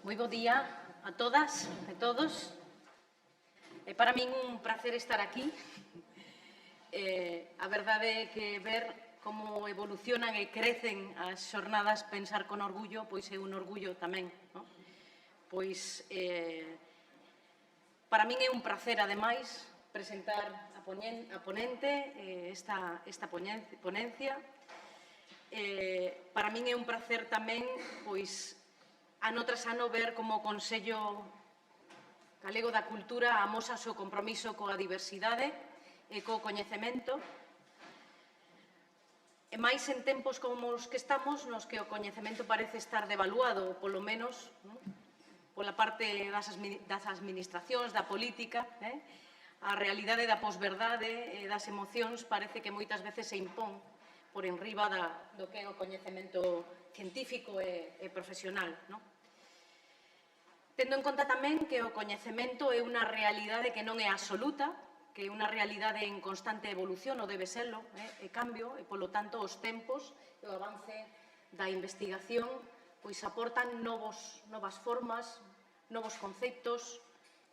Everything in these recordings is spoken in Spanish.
Moi bo día a todas e todos. É para min un placer estar aquí. A verdade é que ver como evolucionan e crecen as xornadas Pensar con Orgullo, pois é un orgullo tamén, non? Pois, para min é un placer, ademais, presentar a ponente esta ponencia. Para min é un placer tamén, pois, ano tras ano ver como o Consello Galego da Cultura amosa o seu compromiso coa diversidade e co coñecemento, e máis en tempos como os que estamos, nos que o coñecemento parece estar devaluado, polo menos pola parte das administracións, da política, a realidade da posverdade e das emocións parece que moitas veces se impón por enriba do que é o coñecemento científico e profesional, non? Tendo en conta tamén que o coñecemento é unha realidade que non é absoluta, que é unha realidade en constante evolución, ou debe serlo, e cambio, e polo tanto os tempos e o avance da investigación pois aportan novas formas, novos conceptos,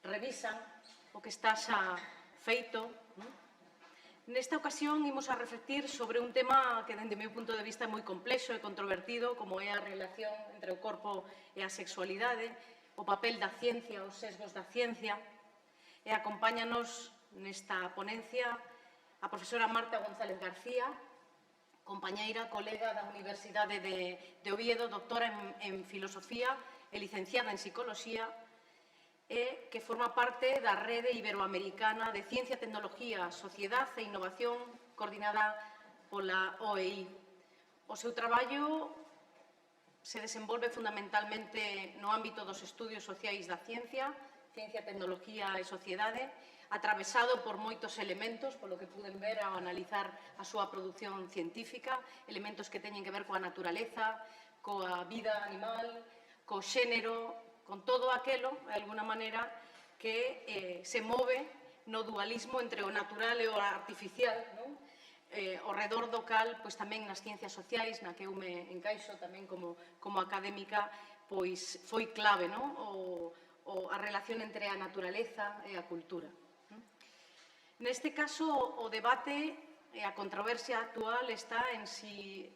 revisan o que está xa feito. Nesta ocasión imos a reflectir sobre un tema que, dende o meu punto de vista, é moi complexo e controvertido, como é a relación entre o corpo e a sexualidade, o papel da ciencia, os sesgos da ciencia, e acompáñanos nesta ponencia a profesora Marta González García, compañeira, colega da Universidade de Oviedo, doctora en Filosofía e licenciada en Psicoloxía, e que forma parte da Rede Iberoamericana de Ciencia, Tecnología, Sociedade e Innovación, coordinada pola OEI. O seu traballo se desenvolve fundamentalmente no ámbito dos estudios sociais da ciencia, tecnología e sociedade, atravesado por moitos elementos, polo que puden ver ao analizar a súa produción científica, elementos que teñen que ver coa naturaleza, coa vida animal, co xénero, con todo aquelo, de alguna maneira, que se move no dualismo entre o natural e o artificial, non? Ao redor do cal, pois tamén nas ciencias sociais, na que eu me encaixo tamén como académica, pois foi clave, non? A relación entre a naturaleza e a cultura. Neste caso, o debate e a controversia actual está en si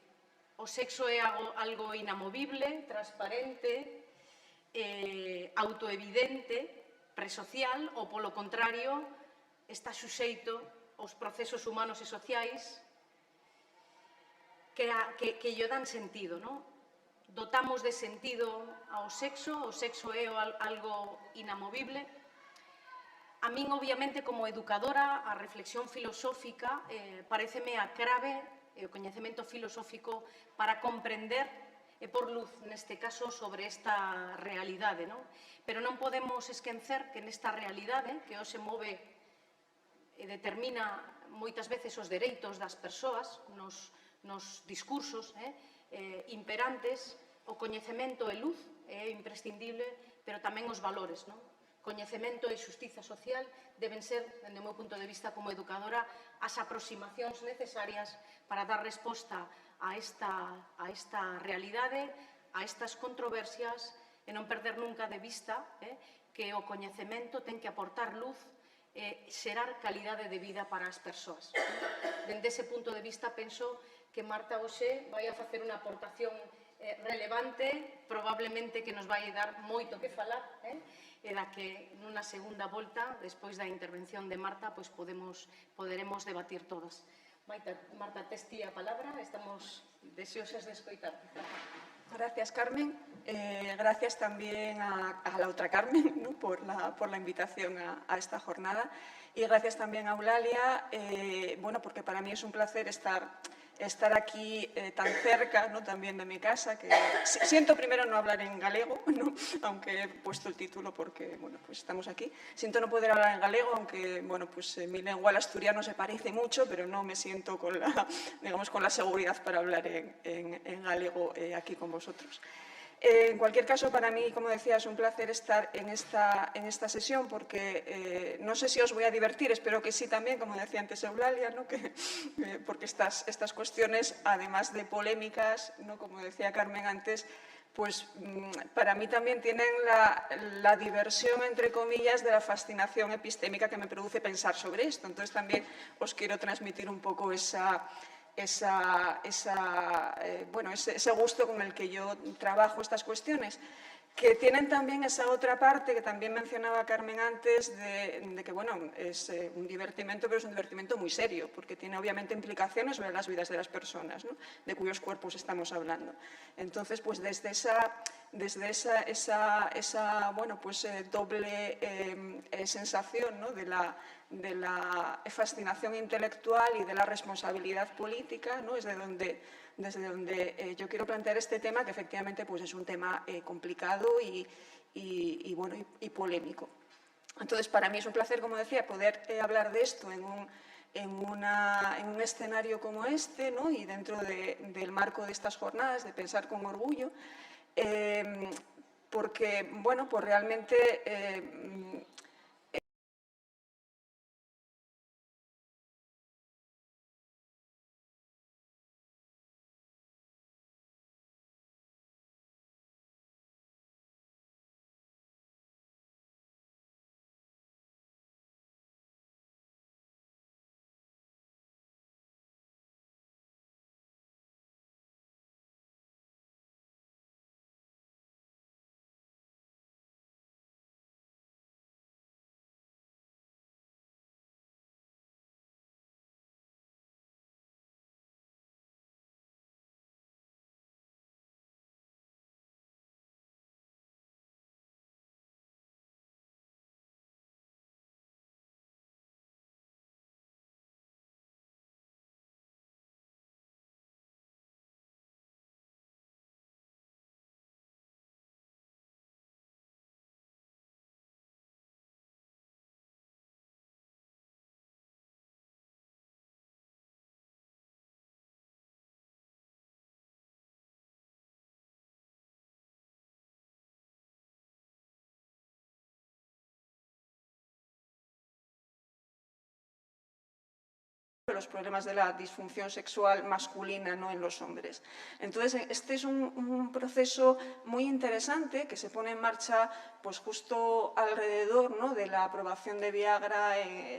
o sexo é algo inamovible, transparente, autoevidente, presocial, ou polo contrario, está suxeito aos procesos humanos e sociais que lle dan sentido, non? Dotamos de sentido ao sexo, o sexo é algo inamovible. A min, obviamente, como educadora, a reflexión filosófica pareceme a clave e o coñecemento filosófico para comprender e por luz, neste caso, sobre esta realidade, non? Pero non podemos esquecer que nesta realidade, que hoxe move e determina moitas veces os dereitos das persoas nos discursos imperantes, o coñecemento é luz, é imprescindible, pero tamén os valores, non? Coñecemento e xustiza social deben ser, dende o meu punto de vista como educadora, as aproximacións necesarias para dar resposta a esta realidade, a estas controversias, e non perder nunca de vista que o coñecemento ten que aportar luz e xerar calidade de vida para as persoas. Dende ese punto de vista, penso que Marta hoxe vai a facer unha aportación relevante, probablemente que nos vai dar moito que falar, e da que nunha segunda volta, despois da intervención de Marta, poderemos debatir todas. Marta, tes ti a palabra, estamos deseosas de escoitar. Gracias, Carmen. Gracias también a la otra Carmen, ¿no? por la invitación a esta jornada. Y gracias también a Eulalia, porque para mí es un placer estar aquí tan cerca, ¿no? También de mi casa, que siento primero no hablar en galego, ¿no? Aunque he puesto el título porque pues estamos aquí. Siento no poder hablar en galego, aunque mi lengua al asturiano se parece mucho, pero no me siento con la seguridad para hablar en galego aquí con vosotros. En cualquier caso, para mí, como decía, es un placer estar en esta sesión porque no sé si os voy a divertir, espero que sí también, como decía antes Eulalia, ¿no? Porque estas cuestiones, además de polémicas, ¿no? Como decía Carmen antes, pues para mí también tienen la diversión, entre comillas, de la fascinación epistémica que me produce pensar sobre esto. Entonces también os quiero transmitir un poco ese gusto con el que yo trabajo estas cuestiones, que tienen también esa otra parte que también mencionaba Carmen antes, de que, bueno, es un divertimento, pero es un divertimento muy serio, porque tiene obviamente implicaciones sobre las vidas de las personas, ¿no?, de cuyos cuerpos estamos hablando. Entonces, pues desde esa bueno, pues, doble sensación, ¿no?, de la fascinación intelectual y de la responsabilidad política, ¿no?, es desde donde yo quiero plantear este tema, que efectivamente pues, es un tema complicado y polémico. Entonces, para mí es un placer, como decía, poder hablar de esto en un escenario como este, ¿no?, y dentro del marco de estas jornadas, de pensar con orgullo, porque, bueno, pues realmente los problemas de la disfunción sexual masculina, ¿no?, en los hombres. Entonces, este es un proceso muy interesante que se pone en marcha pues, justo alrededor, ¿no?, de la aprobación de Viagra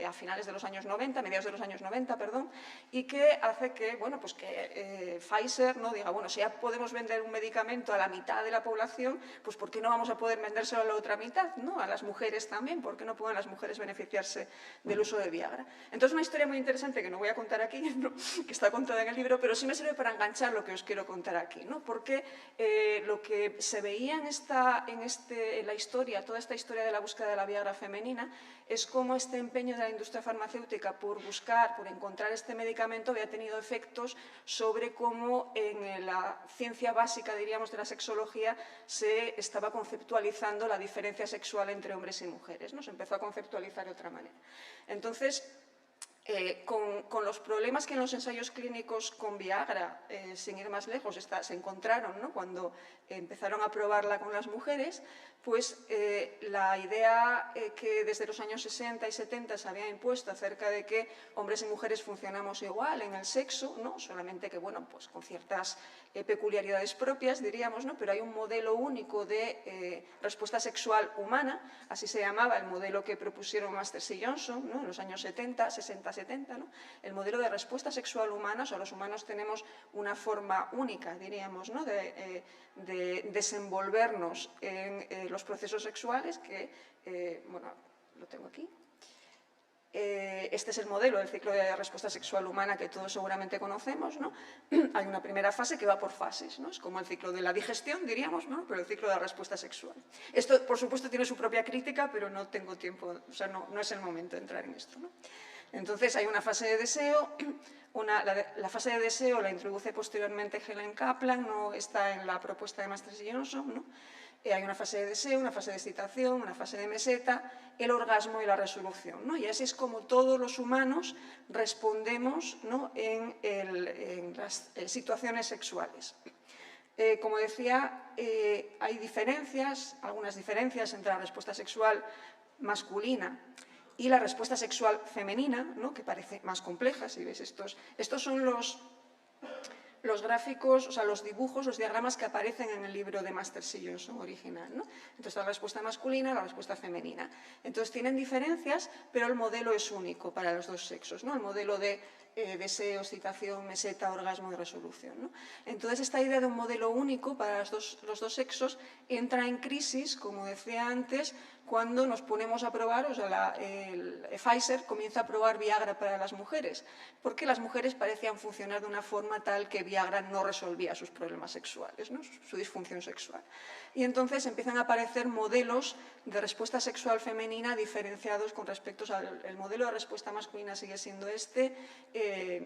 a finales de los años 90, mediados de los años 90, perdón, y que hace que, bueno, pues que Pfizer, ¿no?, diga, bueno, si ya podemos vender un medicamento a la mitad de la población, pues ¿por qué no vamos a poder vendérselo a la otra mitad, ¿no?, a las mujeres también? ¿Por qué no pueden las mujeres beneficiarse del uso de Viagra? Entonces, una historia muy interesante que no voy a contar aquí, ¿no?, que está contada en el libro, pero sí me sirve para enganchar lo que os quiero contar aquí, ¿no?, porque lo que se veía en la historia, toda esta historia de la búsqueda de la Viagra femenina, es cómo este empeño de la industria farmacéutica por encontrar este medicamento había tenido efectos sobre cómo en la ciencia básica, diríamos, de la sexología se estaba conceptualizando la diferencia sexual entre hombres y mujeres, ¿no? Se empezó a conceptualizar de otra manera. Entonces, con los problemas que en los ensayos clínicos con Viagra, sin ir más lejos, se encontraron, ¿no?, cuando empezaron a probarla con las mujeres, pues la idea que desde los años 60 y 70 se había impuesto acerca de que hombres y mujeres funcionamos igual en el sexo, ¿no?, solamente que, bueno, pues con ciertas peculiaridades propias, diríamos, ¿no?, pero hay un modelo único de respuesta sexual humana, así se llamaba el modelo que propusieron Masters y Johnson, ¿no?, en los años 70, 60-70, ¿no?, el modelo de respuesta sexual humana. O sea, los humanos tenemos una forma única, diríamos, ¿no?, de desenvolvernos en los procesos sexuales que, bueno, lo tengo aquí. Este es el modelo del ciclo de respuesta sexual humana que todos seguramente conocemos, ¿no? Hay una primera fase que va por fases, ¿no? Es como el ciclo de la digestión, diríamos, ¿no?, pero el ciclo de la respuesta sexual. Esto, por supuesto, tiene su propia crítica, pero no tengo tiempo, o sea, no es el momento de entrar en esto, ¿no? Entonces, hay una fase de deseo. La fase de deseo la introduce posteriormente Helen Kaplan, no está en la propuesta de Masters y Johnson, ¿no? Hay una fase de deseo, una fase de excitación, una fase de meseta, el orgasmo y la resolución, ¿no? Y así es como todos los humanos respondemos, ¿no?, en las situaciones sexuales. Como decía, hay diferencias, algunas diferencias entre la respuesta sexual masculina y la respuesta sexual femenina, ¿no?, que parece más compleja. Si ves estos son los gráficos, o sea, los dibujos, los diagramas que aparecen en el libro de Masters y Johnson original, ¿no? Entonces, la respuesta masculina, la respuesta femenina. Entonces, tienen diferencias, pero el modelo es único para los dos sexos, ¿no? El modelo de deseo, excitación, meseta, orgasmo y resolución, ¿no? Entonces, esta idea de un modelo único para los dos sexos entra en crisis, como decía antes, cuando nos ponemos a probar, o sea, Pfizer comienza a probar Viagra para las mujeres, porque las mujeres parecían funcionar de una forma tal que Viagra no resolvía sus problemas sexuales, ¿no? Su disfunción sexual. Y entonces empiezan a aparecer modelos de respuesta sexual femenina diferenciados con respecto al modelo de respuesta masculina sigue siendo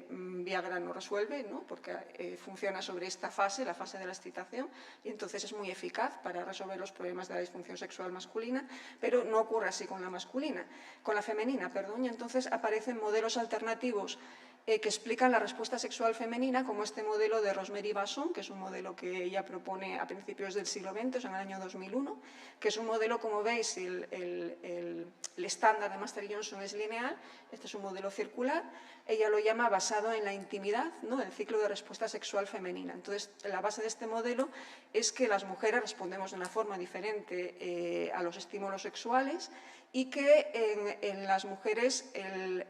Viagra no resuelve, ¿no? Porque funciona sobre esta fase, la fase de la excitación, y entonces es muy eficaz para resolver los problemas de la disfunción sexual masculina, pero no ocurre así con la femenina, perdón, y entonces aparecen modelos alternativos que explican la respuesta sexual femenina, como este modelo de Rosemary Basson, que es un modelo que ella propone a principios del siglo XX, o sea, en el año 2001, que es un modelo, como veis, el estándar de Masters y Johnson es lineal, este es un modelo circular, ella lo llama basado en la intimidad, ¿no? El ciclo de respuesta sexual femenina. Entonces, la base de este modelo es que las mujeres respondemos de una forma diferente a los estímulos sexuales y que en las mujeres el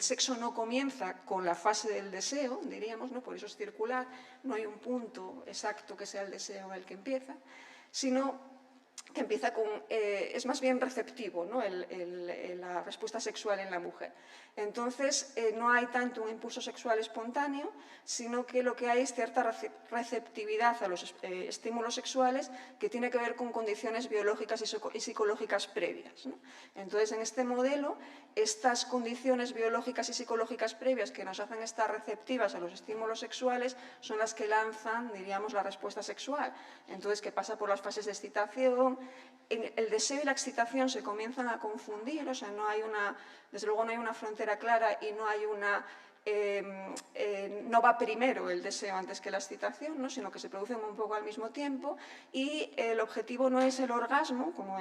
sexo no comienza con la fase del deseo, diríamos, ¿no? Por eso es circular, no hay un punto exacto que sea el deseo en el que empieza, sino que empieza con, es más bien receptivo, ¿no? La respuesta sexual en la mujer. Entonces, no hay tanto un impulso sexual espontáneo, sino que lo que hay es cierta receptividad a los estímulos sexuales que tiene que ver con condiciones biológicas y psicológicas previas, ¿no? Entonces, en este modelo, estas condiciones biológicas y psicológicas previas que nos hacen estar receptivas a los estímulos sexuales son las que lanzan, diríamos, la respuesta sexual. Entonces, que pasa por las fases de excitación. El deseo y la excitación se comienzan a confundir, o sea, desde luego no hay una frontera clara y no hay no va primero el deseo antes que la excitación, ¿no? Sino que se producen un poco al mismo tiempo y el objetivo no es el orgasmo, como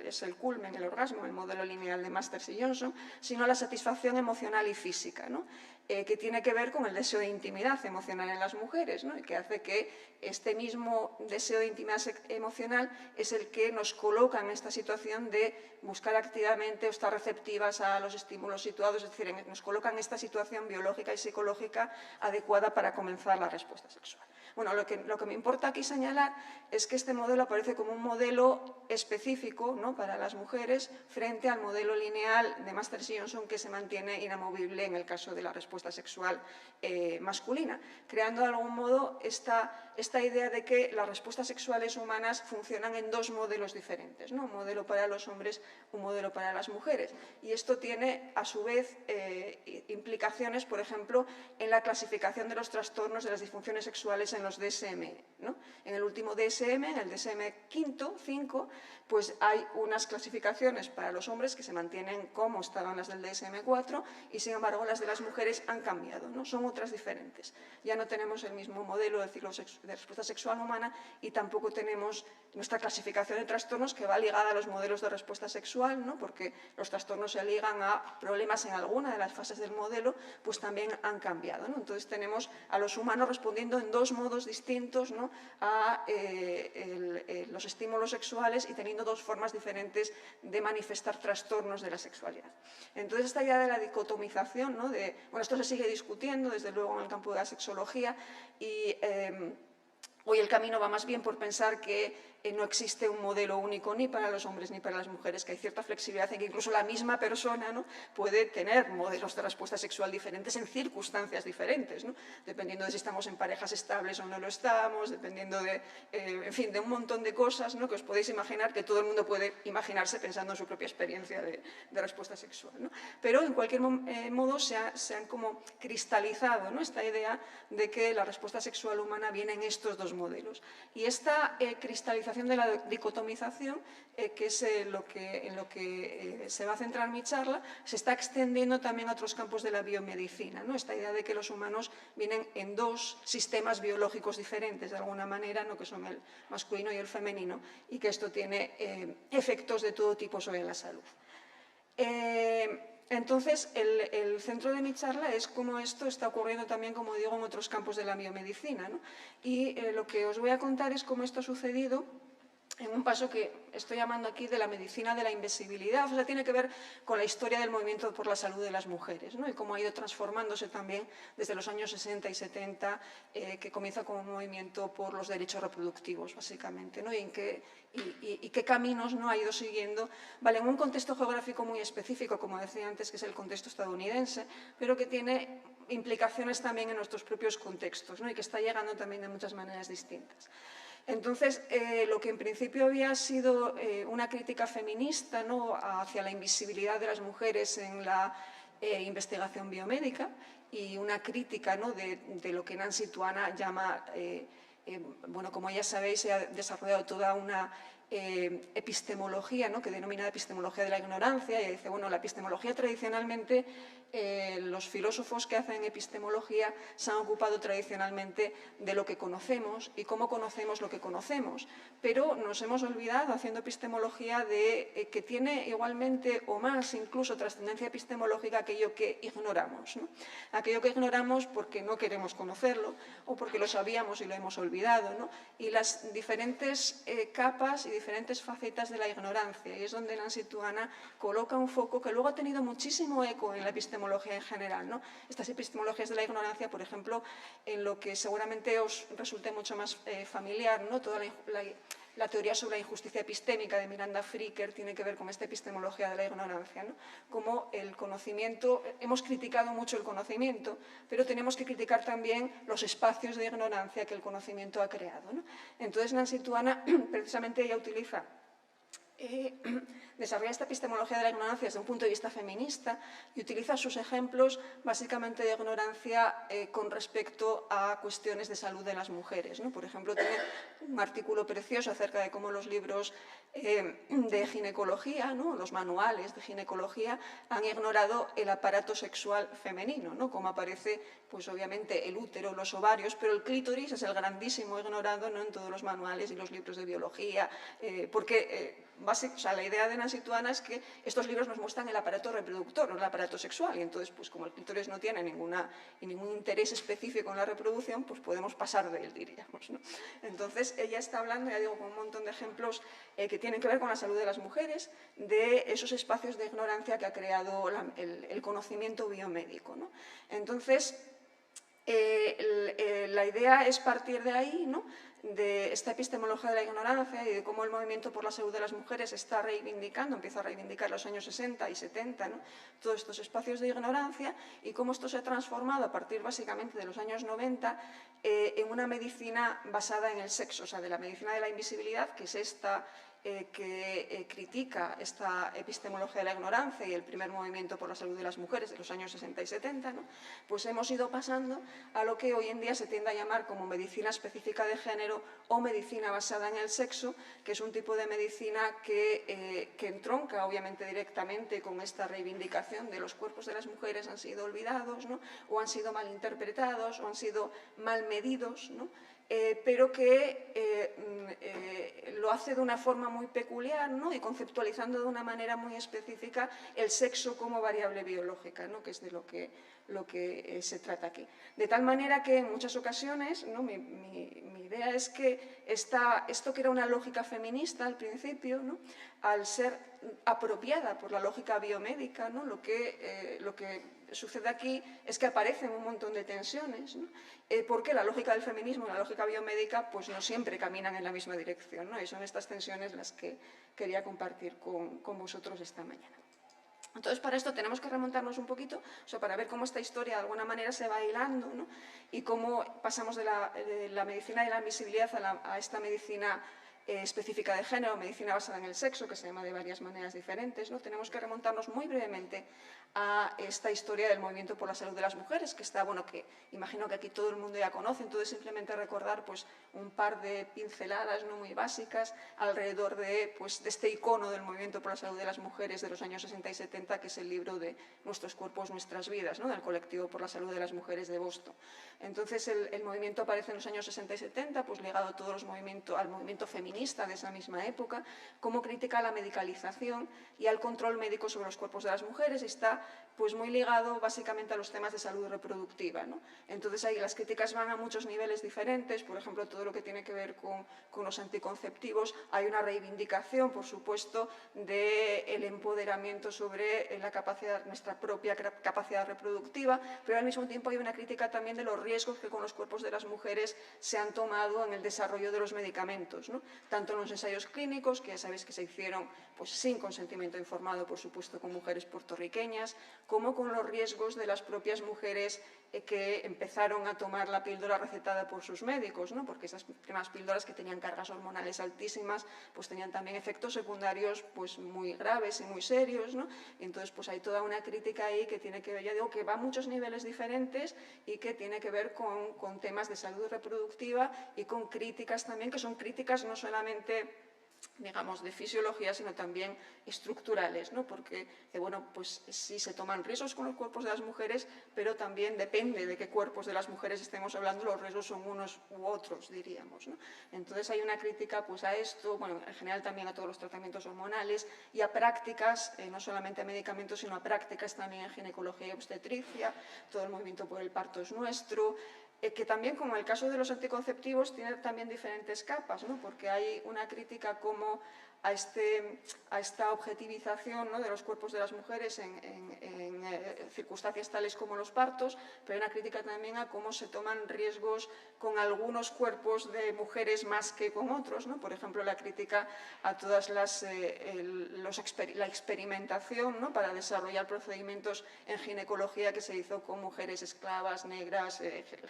es el culmen, el orgasmo, el modelo lineal de Masters y Johnson, sino la satisfacción emocional y física, ¿no? Que tiene que ver con el deseo de intimidad emocional en las mujeres, ¿no? Y que hace que este mismo deseo de intimidad emocional es el que nos coloca en esta situación de buscar activamente o estar receptivas a los estímulos situados, es decir, nos coloca en esta situación biológica y psicológica adecuada para comenzar la respuesta sexual. Bueno, lo que me importa aquí señalar es que este modelo aparece como un modelo específico, ¿no? Para las mujeres frente al modelo lineal de Masters y Johnson que se mantiene inamovible en el caso de la respuesta sexual masculina, creando de algún modo esta idea de que las respuestas sexuales humanas funcionan en dos modelos diferentes, ¿no? Un modelo para los hombres, un modelo para las mujeres. Y esto tiene, a su vez, implicaciones, por ejemplo, en la clasificación de los trastornos de las disfunciones sexuales en los DSM, ¿no? En el último DSM, en el DSM-5, pues hay unas clasificaciones para los hombres que se mantienen como estaban las del DSM-4 y, sin embargo, las de las mujeres han cambiado, ¿no? Son otras diferentes. Ya no tenemos el mismo modelo de ciclo de respuesta sexual humana y tampoco tenemos nuestra clasificación de trastornos que va ligada a los modelos de respuesta sexual, ¿no? Porque los trastornos se ligan a problemas en alguna de las fases del modelo, pues también han cambiado, ¿no? Entonces tenemos a los humanos respondiendo en dos modos distintos, ¿no? A los estímulos sexuales y teniendo dos formas diferentes de manifestar trastornos de la sexualidad. Entonces, esta idea de la dicotomización, ¿no? Bueno, esto se sigue discutiendo, desde luego, en el campo de la sexología y hoy el camino va más bien por pensar que no existe un modelo único ni para los hombres ni para las mujeres, que hay cierta flexibilidad en que incluso la misma persona, ¿no? Puede tener modelos de respuesta sexual diferentes en circunstancias diferentes, ¿no? Dependiendo de si estamos en parejas estables o no lo estamos, dependiendo en fin, de un montón de cosas, ¿no? Que os podéis imaginar, que todo el mundo puede imaginarse pensando en su propia experiencia de respuesta sexual, ¿no? Pero en cualquier modo se han como cristalizado, ¿no? Esta idea de que la respuesta sexual humana viene en estos dos modelos. Y esta cristalización de la dicotomización, que es en lo que se va a centrar mi charla, se está extendiendo también a otros campos de la biomedicina, ¿no? Esta idea de que los humanos vienen en dos sistemas biológicos diferentes, de alguna manera, ¿no? Que son el masculino y el femenino, y que esto tiene efectos de todo tipo sobre la salud. Entonces, el centro de mi charla es cómo esto está ocurriendo también, como digo, en otros campos de la biomedicina, ¿no? Y lo que os voy a contar es cómo esto ha sucedido en un paso que estoy llamando aquí de la medicina de la invisibilidad, o sea, tiene que ver con la historia del movimiento por la salud de las mujeres, ¿no? Y cómo ha ido transformándose también desde los años 60 y 70, que comienza como un movimiento por los derechos reproductivos, básicamente, ¿no? Y qué caminos no ha ido siguiendo, vale, en un contexto geográfico muy específico, como decía antes, que es el contexto estadounidense, pero que tiene implicaciones también en nuestros propios contextos, ¿no? Y que está llegando también de muchas maneras distintas. Entonces, lo que en principio había sido una crítica feminista, ¿no?, hacia la invisibilidad de las mujeres en la investigación biomédica y una crítica, ¿no?, de lo que Nancy Tuana llama, bueno, como ya sabéis, se ha desarrollado toda una epistemología, ¿no?, que denomina epistemología de la ignorancia, y dice, bueno, la epistemología tradicionalmente, los filósofos que hacen epistemología se han ocupado tradicionalmente de lo que conocemos y cómo conocemos lo que conocemos, pero nos hemos olvidado, haciendo epistemología, de que tiene igualmente o más incluso trascendencia epistemológica aquello que ignoramos, ¿no? Aquello que ignoramos porque no queremos conocerlo o porque lo sabíamos y lo hemos olvidado, ¿no? Y las diferentes capas y diferentes facetas de la ignorancia, y es donde Nancy Tuana coloca un foco que luego ha tenido muchísimo eco en la epistemología en general, ¿no? Estas epistemologías de la ignorancia, por ejemplo, en lo que seguramente os resulte mucho más familiar, ¿no?, toda la teoría sobre la injusticia epistémica de Miranda Fricker tiene que ver con esta epistemología de la ignorancia, ¿no? Como el conocimiento, hemos criticado mucho el conocimiento, pero tenemos que criticar también los espacios de ignorancia que el conocimiento ha creado, ¿no? Entonces, Nancy Tuana, precisamente, ella utiliza desarrolla esta epistemología de la ignorancia desde un punto de vista feminista y utiliza sus ejemplos básicamente de ignorancia con respecto a cuestiones de salud de las mujeres, ¿no? Por ejemplo, tiene un artículo precioso acerca de cómo los libros de ginecología, ¿no?, los manuales de ginecología, han ignorado el aparato sexual femenino, ¿no?, como aparece, pues obviamente, el útero, los ovarios, pero el clítoris es el grandísimo ignorado, ¿no?, en todos los manuales y los libros de biología, porque o sea, la idea de Nancy Tuana es que estos libros nos muestran el aparato reproductor, no el aparato sexual, y entonces, pues como el clítoris no tiene ningún interés específico en la reproducción, pues podemos pasar de él, diríamos, ¿no? Entonces, ella está hablando, ya digo, con un montón de ejemplos que tienen que ver con la salud de las mujeres, de esos espacios de ignorancia que ha creado el conocimiento biomédico, ¿no? Entonces, la idea es partir de ahí, ¿no?, de esta epistemología de la ignorancia y de cómo el movimiento por la salud de las mujeres está reivindicando, empieza a reivindicar en los años 60 y 70, ¿no?, todos estos espacios de ignorancia, y cómo esto se ha transformado a partir básicamente de los años 90 en una medicina basada en el sexo, o sea, de la medicina de la invisibilidad, que es esta que critica esta epistemología de la ignorancia y el primer movimiento por la salud de las mujeres de los años 60 y 70, ¿no?, pues hemos ido pasando a lo que hoy en día se tiende a llamar como medicina específica de género o medicina basada en el sexo, que es un tipo de medicina que entronca obviamente directamente con esta reivindicación de los cuerpos de las mujeres han sido olvidados, ¿no?, o han sido mal interpretados o han sido mal medidos, ¿no?, pero que lo hace de una forma muy peculiar, ¿no?, y conceptualizando de una manera muy específica el sexo como variable biológica, ¿no?, que es de lo que se trata aquí. De tal manera que en muchas ocasiones, ¿no?, mi idea es que esto que era una lógica feminista al principio, ¿no?, al ser apropiada por la lógica biomédica, ¿no?, lo que sucede aquí es que aparecen un montón de tensiones, ¿no?, porque la lógica del feminismo y la lógica biomédica pues no siempre caminan en la misma dirección, ¿no?, y son estas tensiones las que quería compartir con vosotros esta mañana. Entonces, para esto tenemos que remontarnos un poquito, o sea, para ver cómo esta historia de alguna manera se va hilando, ¿no?, y cómo pasamos de la medicina de la invisibilidad a esta medicina específica de género, medicina basada en el sexo, que se llama de varias maneras diferentes, ¿no? Tenemos que remontarnos muy brevemente a esta historia del movimiento por la salud de las mujeres, que está, bueno, que imagino que aquí todo el mundo ya conoce, entonces simplemente recordar pues un par de pinceladas no muy básicas alrededor de este icono del movimiento por la salud de las mujeres de los años 60 y 70, que es el libro de Nuestros cuerpos, nuestras vidas, ¿no?, del colectivo por la salud de las mujeres de Boston. Entonces el movimiento aparece en los años 60 y 70, pues ligado a todos los al movimiento feminista, feminista de esa misma época, cómo critica la medicalización y al control médico sobre los cuerpos de las mujeres, y está pues muy ligado básicamente a los temas de salud reproductiva, ¿no? Entonces ahí las críticas van a muchos niveles diferentes, por ejemplo, todo lo que tiene que ver con los anticonceptivos. Hay una reivindicación, por supuesto, del empoderamiento sobre la capacidad, nuestra propia capacidad reproductiva, pero al mismo tiempo hay una crítica también de los riesgos que con los cuerpos de las mujeres se han tomado en el desarrollo de los medicamentos, ¿no? Tanto en los ensayos clínicos, que ya sabéis que se hicieron pues, sin consentimiento informado, por supuesto, con mujeres puertorriqueñas, como con los riesgos de las propias mujeres que empezaron a tomar la píldora recetada por sus médicos, ¿no? Porque esas primeras píldoras que tenían cargas hormonales altísimas, pues tenían también efectos secundarios pues, muy graves y muy serios, ¿no? Entonces, pues hay toda una crítica ahí que tiene que ver, ya digo, que va a muchos niveles diferentes y que tiene que ver con temas de salud reproductiva y con críticas también, que son críticas no solamente digamos, de fisiología, sino también estructurales, ¿no? Porque, bueno, pues sí se toman riesgos con los cuerpos de las mujeres, pero también depende de qué cuerpos de las mujeres estemos hablando, los riesgos son unos u otros, diríamos, ¿no? Entonces hay una crítica pues, a esto, bueno, en general también a todos los tratamientos hormonales y a prácticas, no solamente a medicamentos, sino a prácticas también en ginecología y obstetricia, todo el movimiento por el parto es nuestro, que también, como en el caso de los anticonceptivos, tiene también diferentes capas, ¿no? Porque hay una crítica como a esta objetivización, ¿no? de los cuerpos de las mujeres en circunstancias tales como los partos, pero hay una crítica también a cómo se toman riesgos con algunos cuerpos de mujeres más que con otros, ¿no? Por ejemplo, la crítica a todas la experimentación, ¿no? para desarrollar procedimientos en ginecología que se hizo con mujeres esclavas, negras,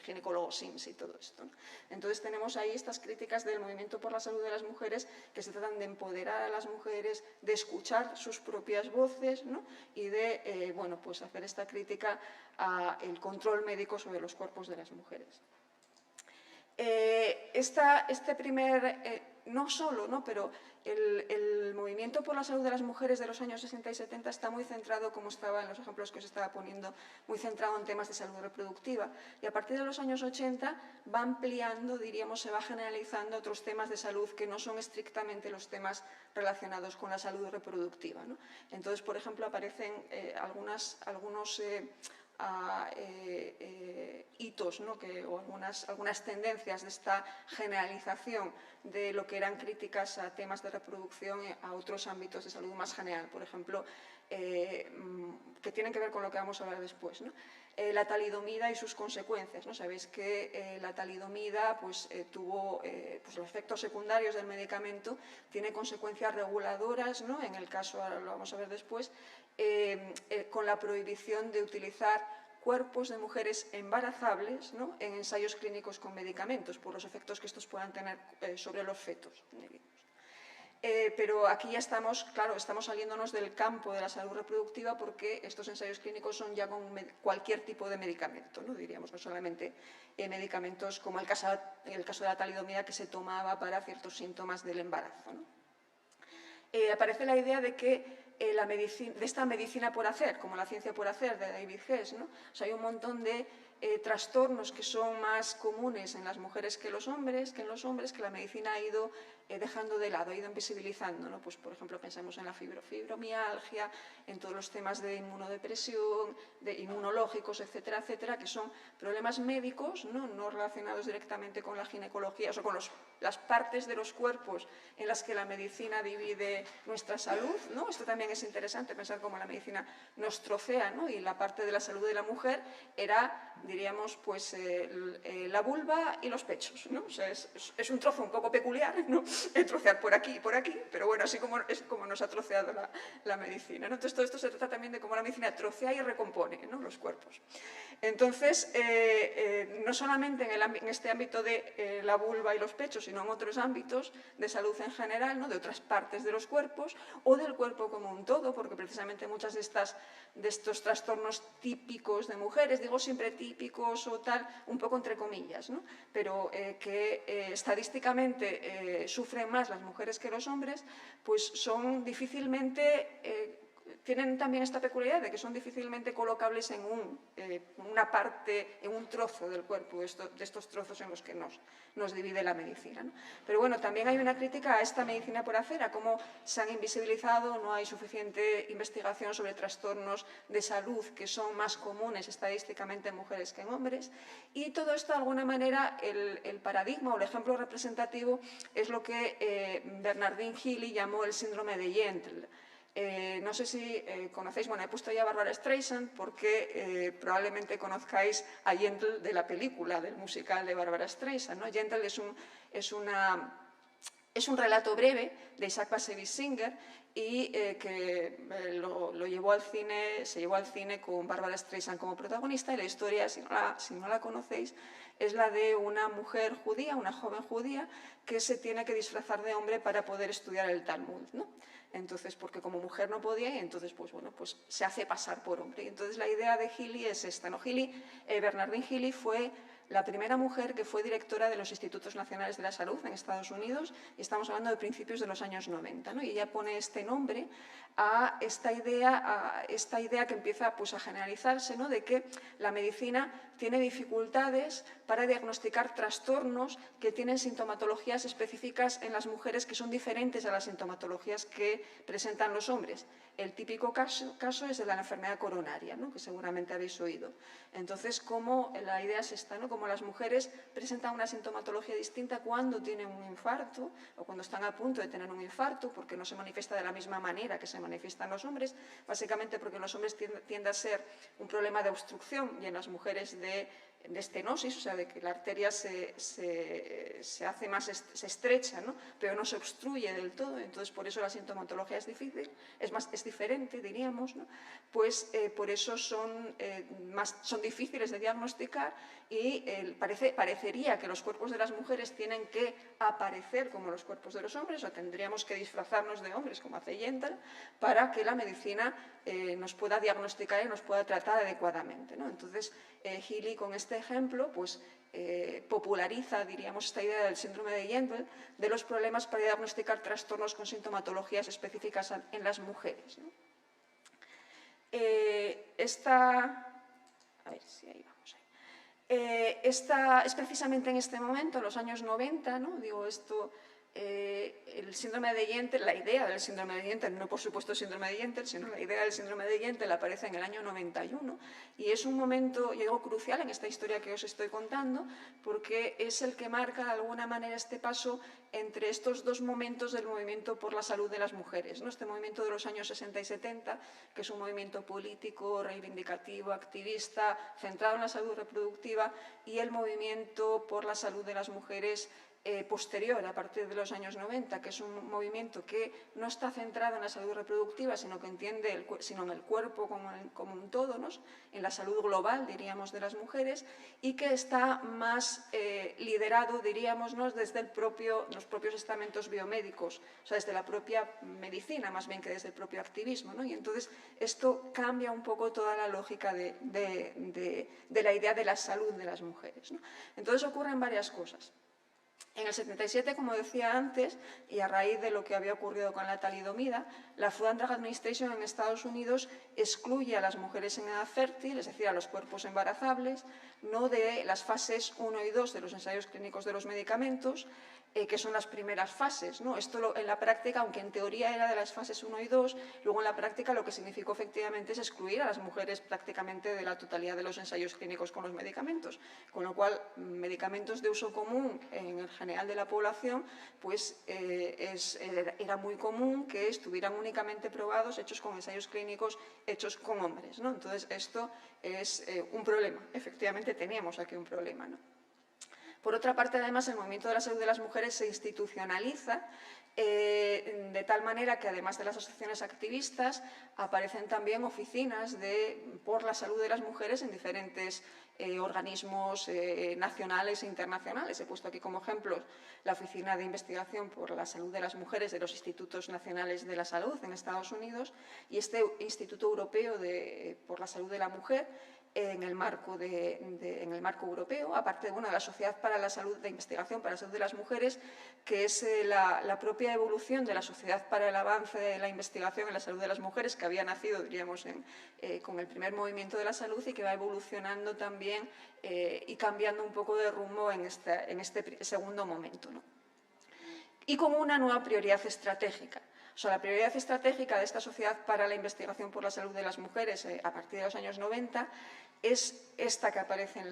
ginecólogos SIMS y todo esto, ¿no? Entonces tenemos ahí estas críticas del movimiento por la salud de las mujeres que se tratan de empoderar a las mujeres, de escuchar sus propias voces, ¿no? y de bueno, pues hacer esta crítica al control médico sobre los cuerpos de las mujeres. No solo, ¿no? pero el movimiento por la salud de las mujeres de los años 60 y 70 está muy centrado, como estaba en los ejemplos que os estaba poniendo, muy centrado en temas de salud reproductiva. Y a partir de los años 80 va ampliando, diríamos, se va generalizando otros temas de salud que no son estrictamente los temas relacionados con la salud reproductiva, ¿no? Entonces, por ejemplo, aparecen algunos hitos, ¿no? o algunas tendencias de esta generalización de lo que eran críticas a temas de reproducción a otros ámbitos de salud más general, por ejemplo, que tienen que ver con lo que vamos a hablar después, ¿no? La talidomida y sus consecuencias, ¿no? Sabéis que la talidomida pues, tuvo pues, los efectos secundarios del medicamento, tiene consecuencias reguladoras, ¿no? En el caso, ahora lo vamos a ver después, con la prohibición de utilizar cuerpos de mujeres embarazables, ¿no? en ensayos clínicos con medicamentos, por los efectos que estos puedan tener sobre los fetos. Pero aquí ya estamos, claro, estamos saliéndonos del campo de la salud reproductiva porque estos ensayos clínicos son ya con cualquier tipo de medicamento, ¿no? Diríamos, no solamente medicamentos como el caso de la talidomida que se tomaba para ciertos síntomas del embarazo, ¿no? Aparece la idea de que de esta medicina por hacer, como la ciencia por hacer de David Hess, ¿no? O sea, hay un montón de trastornos que son más comunes en las mujeres que en los hombres, que la medicina ha ido dejando de lado, ha ido invisibilizando, ¿no? Pues, por ejemplo, pensamos en la fibromialgia, en todos los temas de inmunodepresión, de inmunológicos, etcétera, etcétera, que son problemas médicos, no relacionados directamente con la ginecología, o sea, con las partes de los cuerpos en las que la medicina divide nuestra salud, ¿no? Esto también es interesante, pensar cómo la medicina nos trocea, ¿no? Y la parte de la salud de la mujer era, diríamos, pues la vulva y los pechos, ¿no? O sea, es un trozo un poco peculiar, ¿no? Trocear por aquí y por aquí, pero bueno, así como es como nos ha troceado la medicina, ¿no? Entonces todo esto se trata también de cómo la medicina trocea y recompone, ¿no? los cuerpos. Entonces, no solamente en este ámbito de la vulva y los pechos, sino en otros ámbitos de salud en general, ¿no? de otras partes de los cuerpos o del cuerpo como un todo, porque precisamente muchas de estos trastornos típicos de mujeres, digo siempre típicos o tal, un poco entre comillas, ¿no? pero que estadísticamente sufren más las mujeres que los hombres, pues son difícilmente tienen también esta peculiaridad de que son difícilmente colocables en una parte, en un trozo del cuerpo, de estos trozos en los que nos divide la medicina, ¿no? Pero bueno, también hay una crítica a esta medicina por hacer, a cómo se han invisibilizado, no hay suficiente investigación sobre trastornos de salud que son más comunes estadísticamente en mujeres que en hombres, y todo esto de alguna manera el paradigma o el ejemplo representativo es lo que Bernardine Healy llamó el síndrome de Yentl. No sé si conocéis, bueno, he puesto ya a Barbara Streisand porque probablemente conozcáis a Yentl de la película, del musical de Barbara Streisand, ¿no? Yentl es un relato breve de Isaac Bashevis Singer y que lo llevó al cine, se llevó al cine con Barbara Streisand como protagonista, y la historia, si no la conocéis, es la de una mujer judía, una joven judía, que se tiene que disfrazar de hombre para poder estudiar el Talmud, ¿no? Entonces, porque como mujer no podía, y entonces pues se hace pasar por hombre. Y entonces la idea de Healy es esta, ¿no? Bernardine Healy fue la primera mujer que fue directora de los Institutos Nacionales de la Salud en Estados Unidos, y estamos hablando de principios de los años 90, ¿no? Y ella pone este nombre a esta idea que empieza pues, a generalizarse, ¿no? De que la medicina tiene dificultades para diagnosticar trastornos que tienen sintomatologías específicas en las mujeres que son diferentes a las sintomatologías que presentan los hombres. El típico caso es el de la enfermedad coronaria, ¿no? Que seguramente habéis oído. Entonces, la idea es esta, ¿no? Como las mujeres presentan una sintomatología distinta cuando tienen un infarto o cuando están a punto de tener un infarto, porque no se manifiesta de la misma manera que se manifiestan los hombres, básicamente porque en los hombres tiende a ser un problema de obstrucción y en las mujeres de estenosis, o sea, de que la arteria se hace más, se estrecha, ¿no? Pero no se obstruye del todo, entonces por eso la sintomatología es difícil, es diferente, diríamos, ¿no? Pues por eso son difíciles de diagnosticar y parecería que los cuerpos de las mujeres tienen que aparecer como los cuerpos de los hombres, o tendríamos que disfrazarnos de hombres, como hace Yentl, para que la medicina nos pueda diagnosticar y nos pueda tratar adecuadamente, ¿no? Entonces, Healy, con este ejemplo, pues populariza, diríamos, esta idea del síndrome de Yentl, de los problemas para diagnosticar trastornos con sintomatologías específicas en las mujeres, ¿no? A ver si ahí vamos. Esta es precisamente en este momento, en los años 90, ¿no? Digo, el síndrome de Yentl, la idea del síndrome de Yentl, no por supuesto el síndrome de Yentl, sino la idea del síndrome de Yentl aparece en el año 91 y es un momento, yo digo, crucial en esta historia que os estoy contando, porque es el que marca de alguna manera este paso entre estos dos momentos del movimiento por la salud de las mujeres, ¿no? Este movimiento de los años 60 y 70, que es un movimiento político, reivindicativo, activista, centrado en la salud reproductiva, y el movimiento por la salud de las mujeres posterior, a partir de los años 90, que es un movimiento que no está centrado en la salud reproductiva, sino que entiende sino en el cuerpo como un todo, ¿no? En la salud global, diríamos, de las mujeres, y que está más liderado, diríamos, ¿no? Desde los propios estamentos biomédicos, o sea, desde la propia medicina, más bien que desde el propio activismo, ¿no? Y entonces esto cambia un poco toda la lógica de la idea de la salud de las mujeres, ¿no? Entonces ocurren varias cosas. En el 77, como decía antes, y a raíz de lo que había ocurrido con la talidomida, la Food and Drug Administration en Estados Unidos excluye a las mujeres en edad fértil, es decir, a los cuerpos embarazables, no de las fases 1 y 2 de los ensayos clínicos de los medicamentos, que son las primeras fases, ¿no? Esto en la práctica, aunque en teoría era de las fases 1 y 2, luego en la práctica lo que significó efectivamente es excluir a las mujeres prácticamente de la totalidad de los ensayos clínicos con los medicamentos, con lo cual medicamentos de uso común en el general de la población, pues era muy común que estuvieran únicamente probados, hechos con ensayos clínicos hechos con hombres, ¿no? Entonces esto es un problema, efectivamente teníamos aquí un problema, ¿no? Por otra parte, además, el movimiento de la salud de las mujeres se institucionaliza de tal manera que, además de las asociaciones activistas, aparecen también oficinas por la salud de las mujeres en diferentes organismos nacionales e internacionales. He puesto aquí como ejemplos la Oficina de Investigación por la Salud de las Mujeres de los Institutos Nacionales de la Salud en Estados Unidos y este Instituto Europeo por la Salud de la Mujer, en el marco europeo, aparte de la Sociedad para la Salud de Investigación para la Salud de las Mujeres, que es la propia evolución de la Sociedad para el Avance de la Investigación en la Salud de las Mujeres, que había nacido, diríamos, con el primer movimiento de la salud y que va evolucionando también y cambiando un poco de rumbo en este segundo momento, ¿no? Y con una nueva prioridad estratégica. O sea, la prioridad estratégica de esta Sociedad para la Investigación por la Salud de las Mujeres a partir de los años 90 es esta que aparece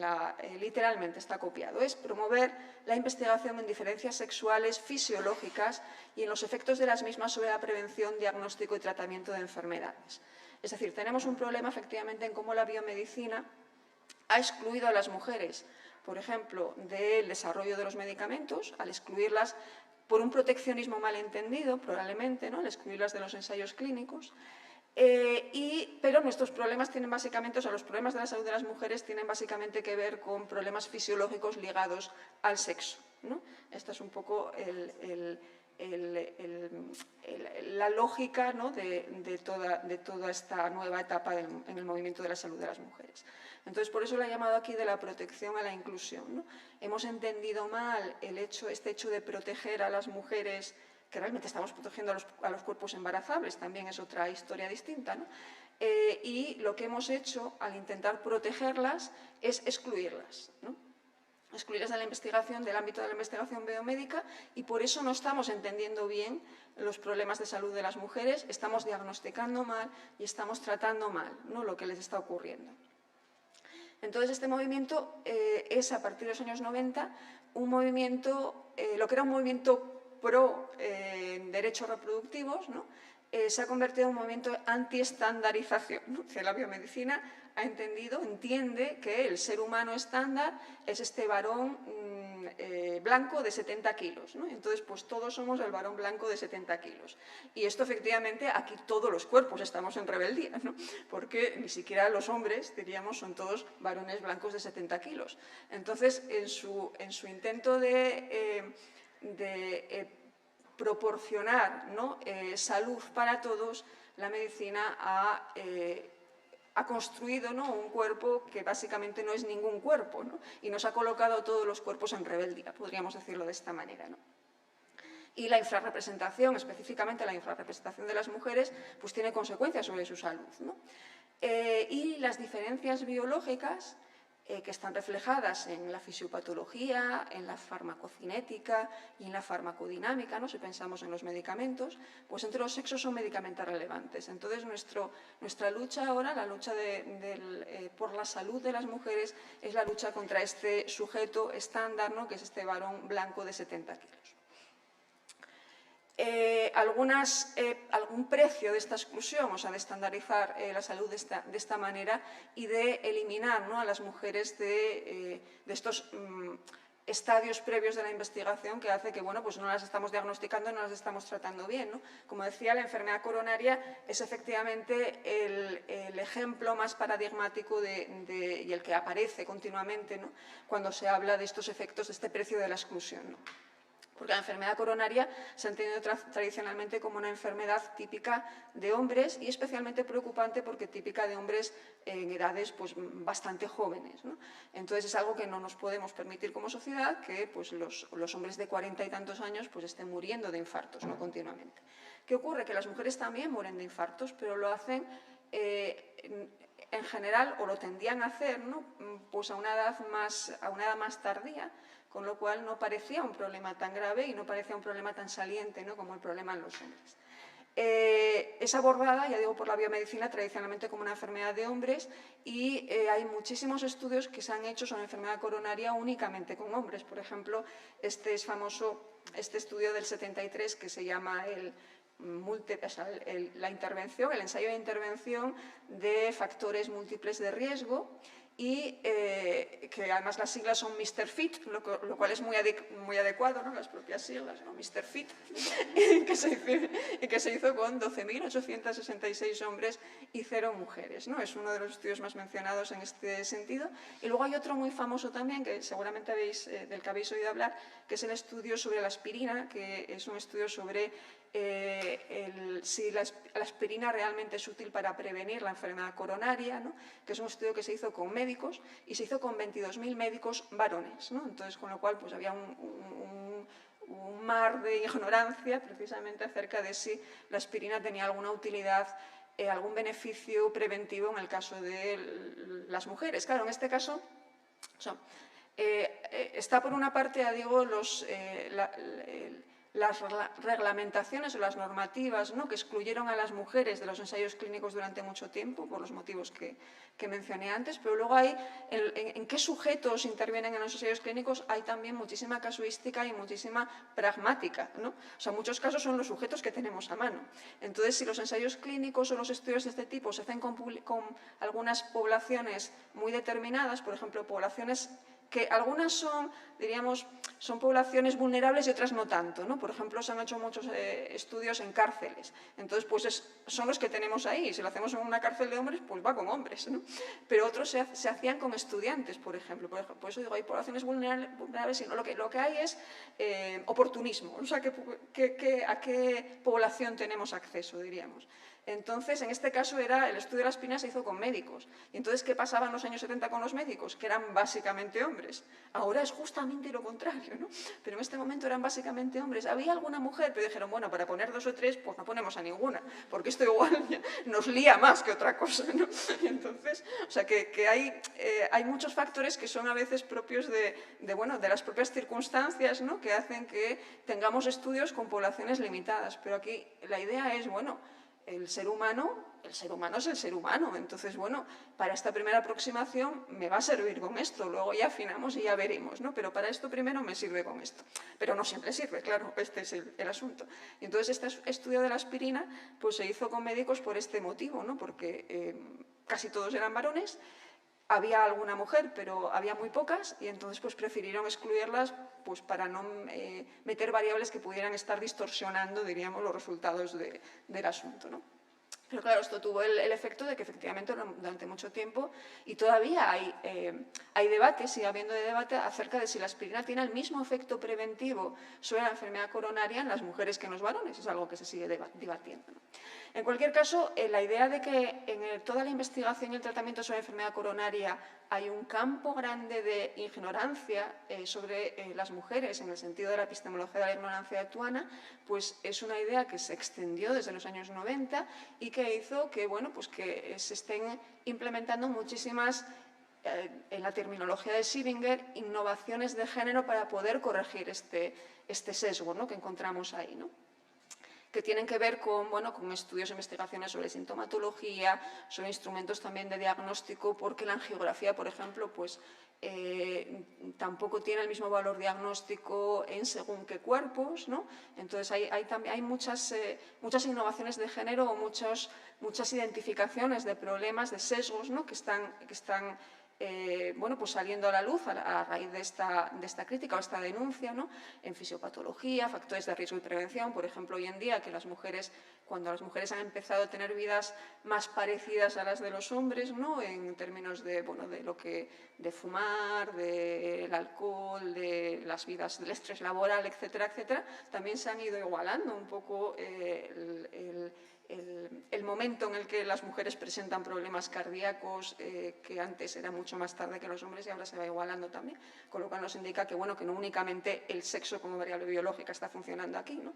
literalmente, está copiado, es promover la investigación en diferencias sexuales, fisiológicas y en los efectos de las mismas sobre la prevención, diagnóstico y tratamiento de enfermedades. Es decir, tenemos un problema efectivamente en cómo la biomedicina ha excluido a las mujeres, por ejemplo, del desarrollo de los medicamentos, al excluirlas por un proteccionismo malentendido, probablemente, ¿no?, al excluirlas de los ensayos clínicos. Pero nuestros problemas tienen básicamente, o sea, los problemas de la salud de las mujeres tienen básicamente que ver con problemas fisiológicos ligados al sexo, ¿no? Esta es un poco la lógica, ¿no?, de toda esta nueva etapa en el movimiento de la salud de las mujeres. Entonces, por eso lo he llamado aquí de la protección a la inclusión, ¿no? Hemos entendido mal este hecho de proteger a las mujeres, que realmente estamos protegiendo a los cuerpos embarazables, también es otra historia distinta, ¿no? Y lo que hemos hecho al intentar protegerlas es excluirlas, ¿no? Excluirlas de la investigación, del ámbito de la investigación biomédica, y por eso no estamos entendiendo bien los problemas de salud de las mujeres, estamos diagnosticando mal y estamos tratando mal, ¿no?, lo que les está ocurriendo. Entonces, este movimiento es, a partir de los años 90, un movimiento, lo que era un movimiento pro derechos reproductivos, ¿no?, se ha convertido en un movimiento anti-estandarización, ¿no? Que la biomedicina entiende que el ser humano estándar es este varón blanco de 70 kilos, ¿no? Entonces, pues todos somos el varón blanco de 70 kilos. Y esto, efectivamente, aquí todos los cuerpos estamos en rebeldía, ¿no? Porque ni siquiera los hombres, diríamos, son todos varones blancos de 70 kilos. Entonces, en su intento de proporcionar, ¿no?, salud para todos, la medicina ha construido, ¿no?, un cuerpo que básicamente no es ningún cuerpo, ¿no?, y nos ha colocado a todos los cuerpos en rebeldía, podríamos decirlo de esta manera, ¿no? Y la infrarrepresentación, específicamente la infrarrepresentación de las mujeres, pues tiene consecuencias sobre su salud, ¿no? Y las diferencias biológicas que están reflejadas en la fisiopatología, en la farmacocinética y en la farmacodinámica, ¿no?, si pensamos en los medicamentos, pues entre los sexos son médicamente relevantes. Entonces, nuestra lucha ahora, la lucha por la salud de las mujeres, es la lucha contra este sujeto estándar, ¿no?, que es este varón blanco de 70 kilos. Algún precio de esta exclusión, o sea, de estandarizar la salud de esta manera y de eliminar, ¿no?, a las mujeres de estos estadios previos de la investigación, que hace que, bueno, pues no las estamos diagnosticando, no las estamos tratando bien, ¿no? Como decía, la enfermedad coronaria es efectivamente el ejemplo más paradigmático y el que aparece continuamente, ¿no?, cuando se habla de estos efectos de este precio de la exclusión, ¿no? Porque la enfermedad coronaria se ha entendido tradicionalmente como una enfermedad típica de hombres y especialmente preocupante porque típica de hombres en edades pues, bastante jóvenes, ¿no? Entonces es algo que no nos podemos permitir como sociedad, que pues, los hombres de 40 y tantos años pues, estén muriendo de infartos, ¿no?, continuamente. ¿Qué ocurre? Que las mujeres también mueren de infartos, pero lo hacen en general, o lo tendían a hacer, ¿no?, pues a una edad más tardía, con lo cual no parecía un problema tan grave y no parecía un problema tan saliente, ¿no?, como el problema en los hombres. Es abordada, ya digo, por la biomedicina tradicionalmente como una enfermedad de hombres y hay muchísimos estudios que se han hecho sobre enfermedad coronaria únicamente con hombres. Por ejemplo, es famoso este estudio del 73 que se llama el ensayo de intervención de factores múltiples de riesgo, y que además las siglas son Mr. Fit, lo cual es muy adecuado, ¿no?, las propias siglas, ¿no?, Mr. Fit, que se hizo con 12.866 hombres y 0 mujeres, ¿no? Es uno de los estudios más mencionados en este sentido. Y luego hay otro muy famoso también, que seguramente del que habéis oído hablar, que es el estudio sobre la aspirina, que es un estudio sobre si la aspirina realmente es útil para prevenir la enfermedad coronaria, ¿no? Que es un estudio que se hizo con médicos y se hizo con 22.000 médicos varones, ¿no? Entonces, con lo cual pues, había un mar de ignorancia precisamente acerca de si la aspirina tenía alguna utilidad, algún beneficio preventivo en el caso de las mujeres. Claro, en este caso, o sea, está por una parte, ya digo, las reglamentaciones o las normativas, ¿no? Que excluyeron a las mujeres de los ensayos clínicos durante mucho tiempo, por los motivos que mencioné antes, pero luego hay en qué sujetos intervienen en los ensayos clínicos, hay también muchísima casuística y muchísima pragmática, ¿no? O sea, muchos casos son los sujetos que tenemos a mano. Entonces, si los ensayos clínicos o los estudios de este tipo se hacen con algunas poblaciones muy determinadas, por ejemplo, poblaciones que algunas son, diríamos, son poblaciones vulnerables y otras no tanto, ¿no? Por ejemplo, se han hecho muchos estudios en cárceles. Entonces, pues son los que tenemos ahí. Si lo hacemos en una cárcel de hombres, pues va con hombres, ¿no? Pero otros se hacían con estudiantes, por ejemplo. Por eso digo, hay poblaciones vulnerables y no, lo que hay es oportunismo. O sea, ¿a qué población tenemos acceso, diríamos? Entonces, en este caso, el estudio de la aspirina se hizo con médicos. Y entonces, ¿qué pasaba en los años 70 con los médicos? Que eran básicamente hombres. Ahora es justamente lo contrario, ¿no? Pero en este momento eran básicamente hombres. Había alguna mujer, pero dijeron, bueno, para poner 2 o 3, pues no ponemos a ninguna, porque esto igual nos lía más que otra cosa, ¿no? Y entonces, o sea, que hay muchos factores que son a veces propios de las propias circunstancias, ¿no? Que hacen que tengamos estudios con poblaciones limitadas. Pero aquí la idea es, bueno, el ser humano es el ser humano. Entonces, bueno, para esta primera aproximación me va a servir con esto, luego ya afinamos y ya veremos, ¿no? Pero para esto primero me sirve con esto. Pero no siempre sirve, claro, este es el asunto. Y entonces este estudio de la aspirina pues se hizo con médicos por este motivo, ¿no? Porque casi todos eran varones, había alguna mujer, pero había muy pocas, y entonces pues prefirieron excluirlas pues, para no meter variables que pudieran estar distorsionando, diríamos, los resultados del asunto, ¿no? Pero claro, esto tuvo el efecto de que efectivamente durante mucho tiempo, y todavía hay debate, sigue habiendo debate acerca de si la aspirina tiene el mismo efecto preventivo sobre la enfermedad coronaria en las mujeres que en los varones. Es algo que se sigue debatiendo, ¿no? En cualquier caso, la idea de que en toda la investigación y el tratamiento sobre la enfermedad coronaria hay un campo grande de ignorancia sobre las mujeres, en el sentido de la epistemología de la ignorancia actuana, pues es una idea que se extendió desde los años 90 y que hizo que, bueno, pues que se estén implementando muchísimas, en la terminología de Siebinger, innovaciones de género para poder corregir este sesgo, ¿no? Que encontramos ahí, ¿no? Que tienen que ver con estudios e investigaciones sobre sintomatología, sobre instrumentos también de diagnóstico, porque la angiografía, por ejemplo, pues tampoco tiene el mismo valor diagnóstico en según qué cuerpos, ¿no? Entonces hay muchas innovaciones de género o muchas identificaciones de problemas, de sesgos, ¿no? que están pues saliendo a la luz a raíz de esta crítica o esta denuncia, ¿no? En fisiopatología, factores de riesgo y prevención. Por ejemplo, hoy en día, cuando las mujeres han empezado a tener vidas más parecidas a las de los hombres, ¿no? En términos de fumar, del alcohol, de las vidas, del estrés laboral, etcétera, etcétera, también se han ido igualando un poco el momento en el que las mujeres presentan problemas cardíacos, que antes era mucho más tarde que los hombres y ahora se va igualando también, con lo cual nos indica que, que no únicamente el sexo como variable biológica está funcionando aquí, ¿no?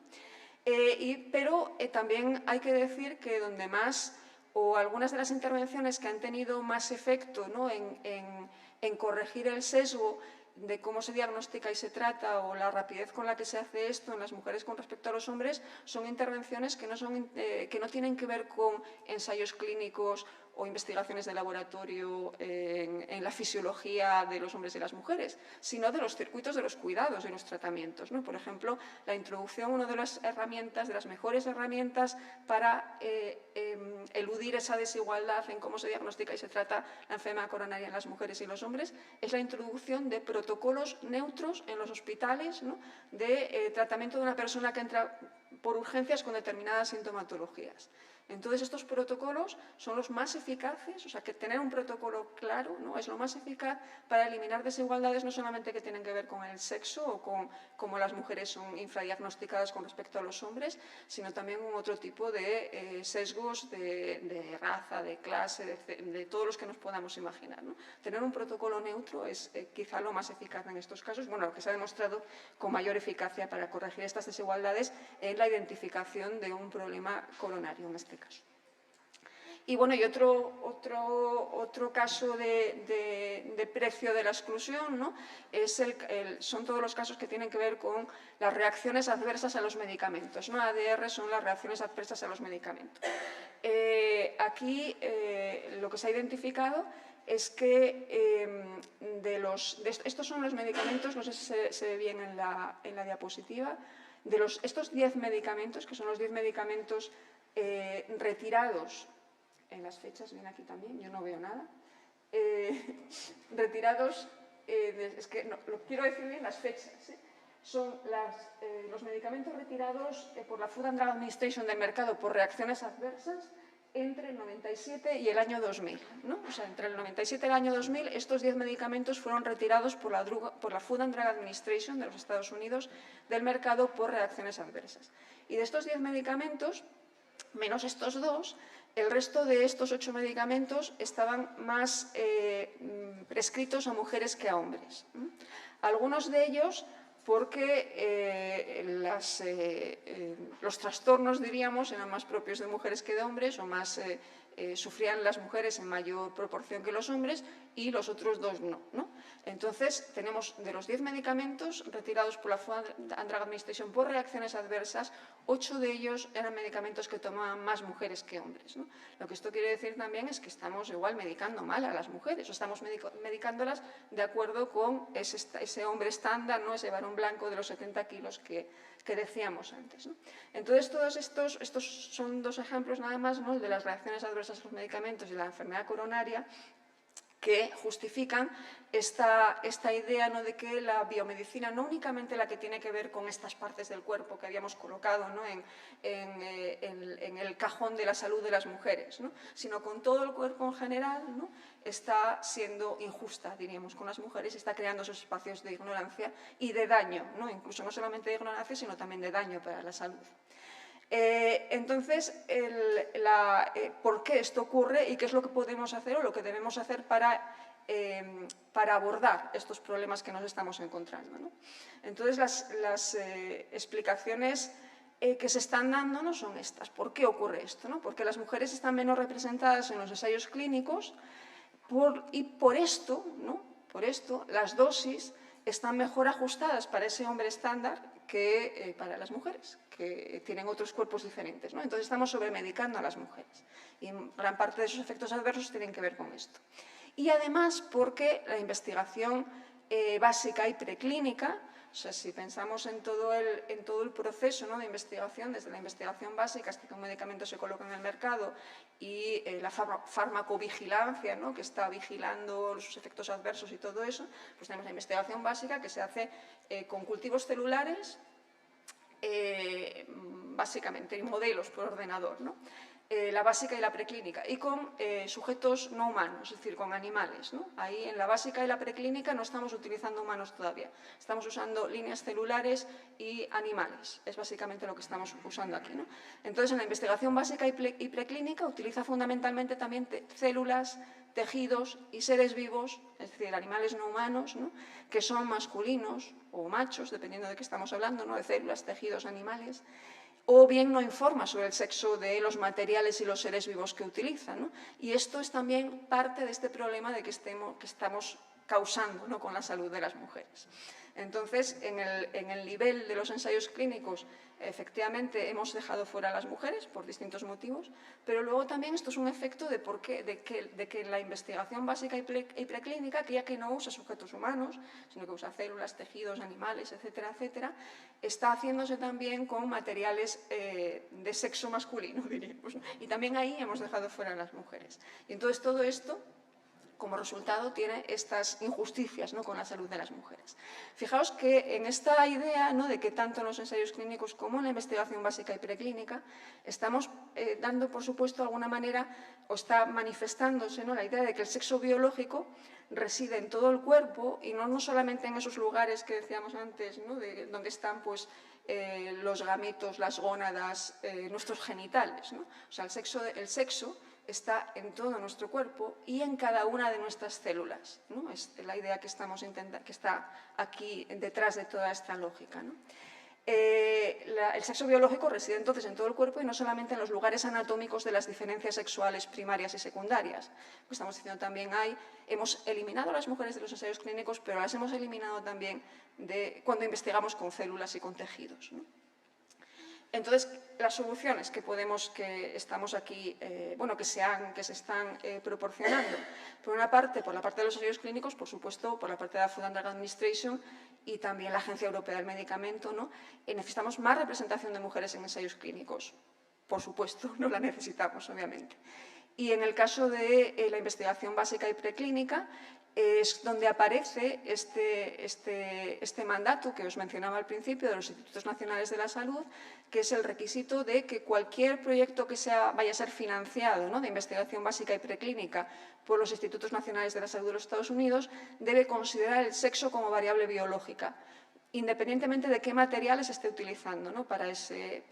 Pero también hay que decir que donde más, o algunas de las intervenciones que han tenido más efecto, ¿no? en corregir el sesgo de cómo se diagnostica y se trata, o la rapidez con la que se hace esto en las mujeres con respecto a los hombres, son intervenciones que no tienen que ver con ensayos clínicos o investigaciones de laboratorio en la fisiología de los hombres y las mujeres, sino de los circuitos de los cuidados y los tratamientos, ¿no? Por ejemplo, la introducción, una de las mejores herramientas para eludir esa desigualdad en cómo se diagnostica y se trata la enfermedad coronaria en las mujeres y los hombres, es la introducción de protocolos neutros en los hospitales, ¿no? De tratamiento de una persona que entra por urgencias con determinadas sintomatologías. Entonces, estos protocolos son los más eficaces, o sea, que tener un protocolo claro, ¿no?, es lo más eficaz para eliminar desigualdades, no solamente que tienen que ver con el sexo o con cómo las mujeres son infradiagnosticadas con respecto a los hombres, sino también con otro tipo de sesgos de raza, de clase, de todos los que nos podamos imaginar, ¿no? Tener un protocolo neutro es quizá lo más eficaz en estos casos, bueno, lo que se ha demostrado con mayor eficacia para corregir estas desigualdades en la identificación de un problema coronario en este caso. Y bueno, y otro caso de precio de la exclusión, ¿no?, son todos los casos que tienen que ver con las reacciones adversas a los medicamentos, ¿no? ADR son las reacciones adversas a los medicamentos. Aquí lo que se ha identificado es que estos son los medicamentos, no sé si se ve bien en la diapositiva, estos 10 medicamentos, que son los 10 medicamentos retirados, en las fechas, viene aquí también, yo no veo nada, retirados, es que no, lo quiero decir bien las fechas, son los medicamentos retirados por la Food and Drug Administration del mercado por reacciones adversas entre el 97 y el año 2000, ¿no? O sea, entre el 97 y el año 2000, estos 10 medicamentos fueron retirados por la Food and Drug Administration de los Estados Unidos del mercado por reacciones adversas. Y de estos 10 medicamentos, menos estos dos, el resto de estos 8 medicamentos estaban más prescritos a mujeres que a hombres. Algunos de ellos porque los trastornos, diríamos, eran más propios de mujeres que de hombres, o más sufrían las mujeres en mayor proporción que los hombres, y los otros dos no, ¿no? Entonces, tenemos de los 10 medicamentos retirados por la Food and Drug Administration por reacciones adversas, 8 de ellos eran medicamentos que tomaban más mujeres que hombres, ¿no? Lo que esto quiere decir también es que estamos igual medicando mal a las mujeres, o estamos medicándolas de acuerdo con ese hombre estándar, ¿no?, ese varón blanco de los 70 kilos que decíamos antes, ¿no? Entonces, todos estos son dos ejemplos nada más, ¿no?, de las reacciones adversas a los medicamentos y la enfermedad coronaria, que justifican esta idea, ¿no?, de que la biomedicina, no únicamente la que tiene que ver con estas partes del cuerpo que habíamos colocado, ¿no?, en el cajón de la salud de las mujeres, ¿no?, sino con todo el cuerpo en general, ¿no?, está siendo injusta, diríamos, con las mujeres, está creando esos espacios de ignorancia y de daño, ¿no?, incluso no solamente de ignorancia, sino también de daño para la salud. Entonces, ¿por qué esto ocurre y qué es lo que podemos hacer o lo que debemos hacer para abordar estos problemas que nos estamos encontrando, ¿no? Entonces, las explicaciones que se están dando no son estas. ¿Por qué ocurre esto, no? Porque las mujeres están menos representadas en los ensayos clínicos y por esto, ¿no?, por esto, las dosis están mejor ajustadas para ese hombre estándar que para las mujeres, que tienen otros cuerpos diferentes, ¿no? Entonces, estamos sobremedicando a las mujeres y gran parte de esos efectos adversos tienen que ver con esto. Y además porque la investigación básica y preclínica, o sea, si pensamos en todo el proceso, ¿no?, de investigación, desde la investigación básica hasta que un medicamento se coloca en el mercado y la farmacovigilancia, ¿no?, que está vigilando sus efectos adversos y todo eso, pues tenemos la investigación básica que se hace con cultivos celulares, básicamente, y modelos por ordenador, ¿no?, la básica y la preclínica, y con sujetos no humanos, es decir, con animales, ¿no? Ahí en la básica y la preclínica no estamos utilizando humanos todavía, estamos usando líneas celulares y animales, es básicamente lo que estamos usando aquí, ¿no? Entonces, en la investigación básica y preclínica utiliza fundamentalmente también células, tejidos y seres vivos, es decir, animales no humanos, ¿no?, que son masculinos o machos, dependiendo de qué estamos hablando, ¿no?, de células, tejidos, animales, o bien no informa sobre el sexo de los materiales y los seres vivos que utilizan, ¿no? Y esto es también parte de este problema de que estamos causando, ¿no?, con la salud de las mujeres. Entonces, en el nivel de los ensayos clínicos, efectivamente hemos dejado fuera a las mujeres por distintos motivos, pero luego también esto es un efecto de que la investigación básica y preclínica, que ya que no usa sujetos humanos, sino que usa células, tejidos, animales, etcétera, etcétera, está haciéndose también con materiales de sexo masculino, diríamos, ¿no? Y también ahí hemos dejado fuera a las mujeres. Y entonces todo esto como resultado tiene estas injusticias, ¿no?, con la salud de las mujeres. Fijaos que en esta idea, ¿no?, de que tanto en los ensayos clínicos como en la investigación básica y preclínica estamos dando, por supuesto, de alguna manera, o está manifestándose, ¿no?, la idea de que el sexo biológico reside en todo el cuerpo y no solamente en esos lugares que decíamos antes, ¿no?, donde están pues, los gametos, las gónadas, nuestros genitales, ¿no? O sea, el sexo está en todo nuestro cuerpo y en cada una de nuestras células, ¿no? Es la idea que está aquí detrás de toda esta lógica, ¿no? El sexo biológico reside entonces en todo el cuerpo y no solamente en los lugares anatómicos de las diferencias sexuales primarias y secundarias. Lo que estamos diciendo también hemos eliminado a las mujeres de los ensayos clínicos, pero las hemos eliminado también cuando investigamos con células y con tejidos, ¿no? Entonces, las soluciones que estamos aquí, que se están proporcionando, por la parte de los ensayos clínicos, por supuesto, por la parte de la Food and Drug Administration y también la Agencia Europea del Medicamento, ¿no? Necesitamos más representación de mujeres en ensayos clínicos. Por supuesto, no la necesitamos, obviamente. Y en el caso de la investigación básica y preclínica, es donde aparece este mandato que os mencionaba al principio de los Institutos Nacionales de la Salud, que es el requisito de que cualquier proyecto que vaya a ser financiado, ¿no?, de investigación básica y preclínica por los Institutos Nacionales de la Salud de los Estados Unidos debe considerar el sexo como variable biológica, independientemente de qué materiales esté utilizando, ¿no?, para ese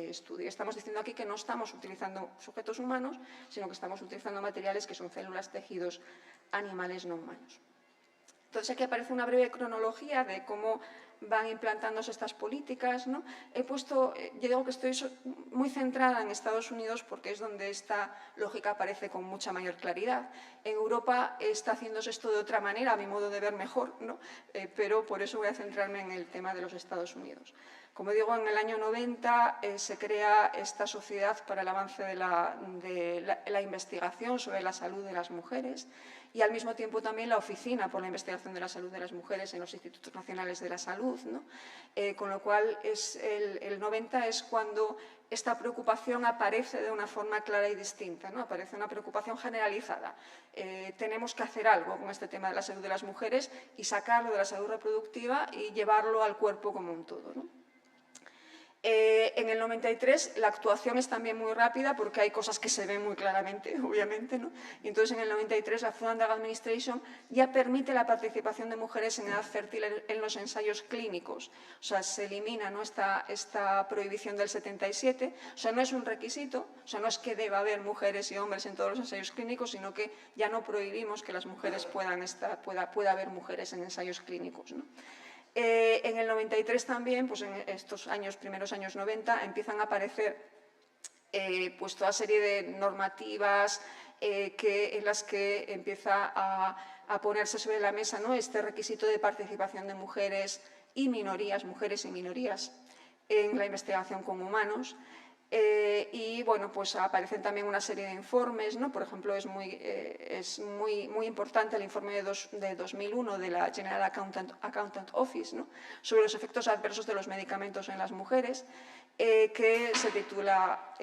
estudio. Estamos diciendo aquí que no estamos utilizando sujetos humanos, sino que estamos utilizando materiales que son células, tejidos, animales no humanos. Entonces aquí aparece una breve cronología de cómo van implantándose estas políticas, ¿no? Yo digo que estoy muy centrada en Estados Unidos porque es donde esta lógica aparece con mucha mayor claridad. En Europa está haciéndose esto de otra manera, a mi modo de ver mejor, ¿no? Pero por eso voy a centrarme en el tema de los Estados Unidos. Como digo, en el año 90 se crea esta Sociedad para el Avance de la Investigación sobre la Salud de las Mujeres y al mismo tiempo también la Oficina por la Investigación de la Salud de las Mujeres en los Institutos Nacionales de la Salud, ¿no? Con lo cual el 90 es cuando esta preocupación aparece de una forma clara y distinta, ¿no? Aparece una preocupación generalizada. Tenemos que hacer algo con este tema de la salud de las mujeres y sacarlo de la salud reproductiva y llevarlo al cuerpo como un todo, ¿no? En el 93 la actuación es también muy rápida porque hay cosas que se ven muy claramente, obviamente, ¿no? Y entonces en el 93 la Food and Drug Administration ya permite la participación de mujeres en edad fértil en los ensayos clínicos. O sea, se elimina, ¿no?, esta prohibición del 77. O sea, no es un requisito, o sea, no es que deba haber mujeres y hombres en todos los ensayos clínicos, sino que ya no prohibimos que las mujeres pueda haber mujeres en ensayos clínicos, ¿no? En el 93 también, pues en estos primeros años 90, empiezan a aparecer pues toda serie de normativas en las que empieza a ponerse sobre la mesa, ¿no?, este requisito de participación de mujeres y minorías, en la investigación con humanos. Y bueno, pues aparecen también una serie de informes, ¿no? Por ejemplo, es muy importante el informe de 2001 de la General Accountant Office, ¿no?, sobre los efectos adversos de los medicamentos en las mujeres, que se titula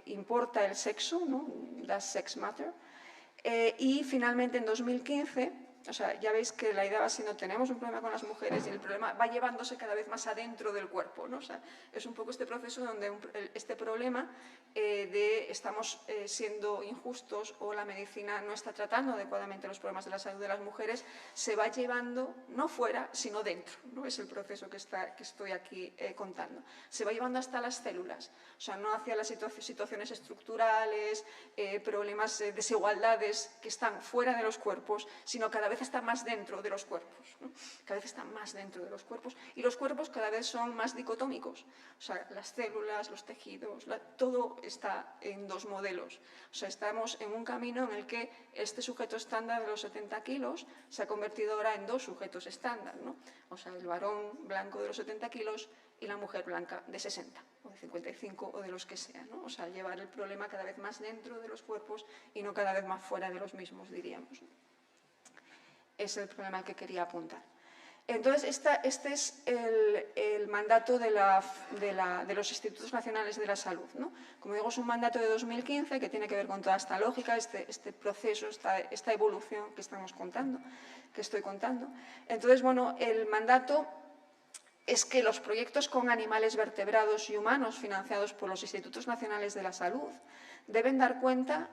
¿Importa el sexo?, ¿no? ¿Does sex matter? Y finalmente en 2015, o sea, ya veis que la idea va siendo, tenemos un problema con las mujeres y el problema va llevándose cada vez más adentro del cuerpo, ¿no? O sea, es un poco este proceso donde este problema de estamos siendo injustos o la medicina no está tratando adecuadamente los problemas de la salud de las mujeres, se va llevando no fuera, sino dentro, ¿no? Es el proceso que estoy aquí contando. Se va llevando hasta las células, o sea, no hacia las situaciones estructurales, problemas, desigualdades que están fuera de los cuerpos, sino cada vez está más dentro de los cuerpos, ¿no? Cada vez está más dentro de los cuerpos y los cuerpos cada vez son más dicotómicos. O sea, las células, los tejidos, todo está en dos modelos. O sea, estamos en un camino en el que este sujeto estándar de los 70 kilos se ha convertido ahora en dos sujetos estándar, ¿no? O sea, el varón blanco de los 70 kilos y la mujer blanca de 60 o de 55 o de los que sean, ¿no? O sea, llevar el problema cada vez más dentro de los cuerpos y no cada vez más fuera de los mismos, diríamos, ¿no? Es el problema al que quería apuntar. Entonces, este es el mandato de los Institutos Nacionales de la Salud, ¿no? Como digo, es un mandato de 2015 que tiene que ver con toda esta lógica, este proceso, esta evolución que estoy contando. Entonces, bueno, el mandato es que los proyectos con animales vertebrados y humanos financiados por los Institutos Nacionales de la Salud deben dar cuenta,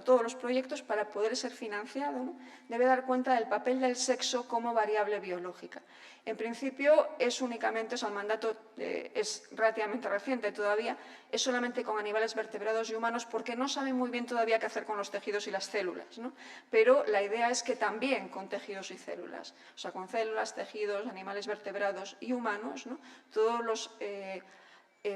todos los proyectos, para poder ser financiado, ¿no?, debe dar cuenta del papel del sexo como variable biológica. En principio, es únicamente, el mandato es relativamente reciente todavía, es solamente con animales vertebrados y humanos porque no saben muy bien todavía qué hacer con los tejidos y las células, ¿no? Pero la idea es que también con tejidos y células, o sea, con células, tejidos, animales vertebrados y humanos, ¿no?, todos los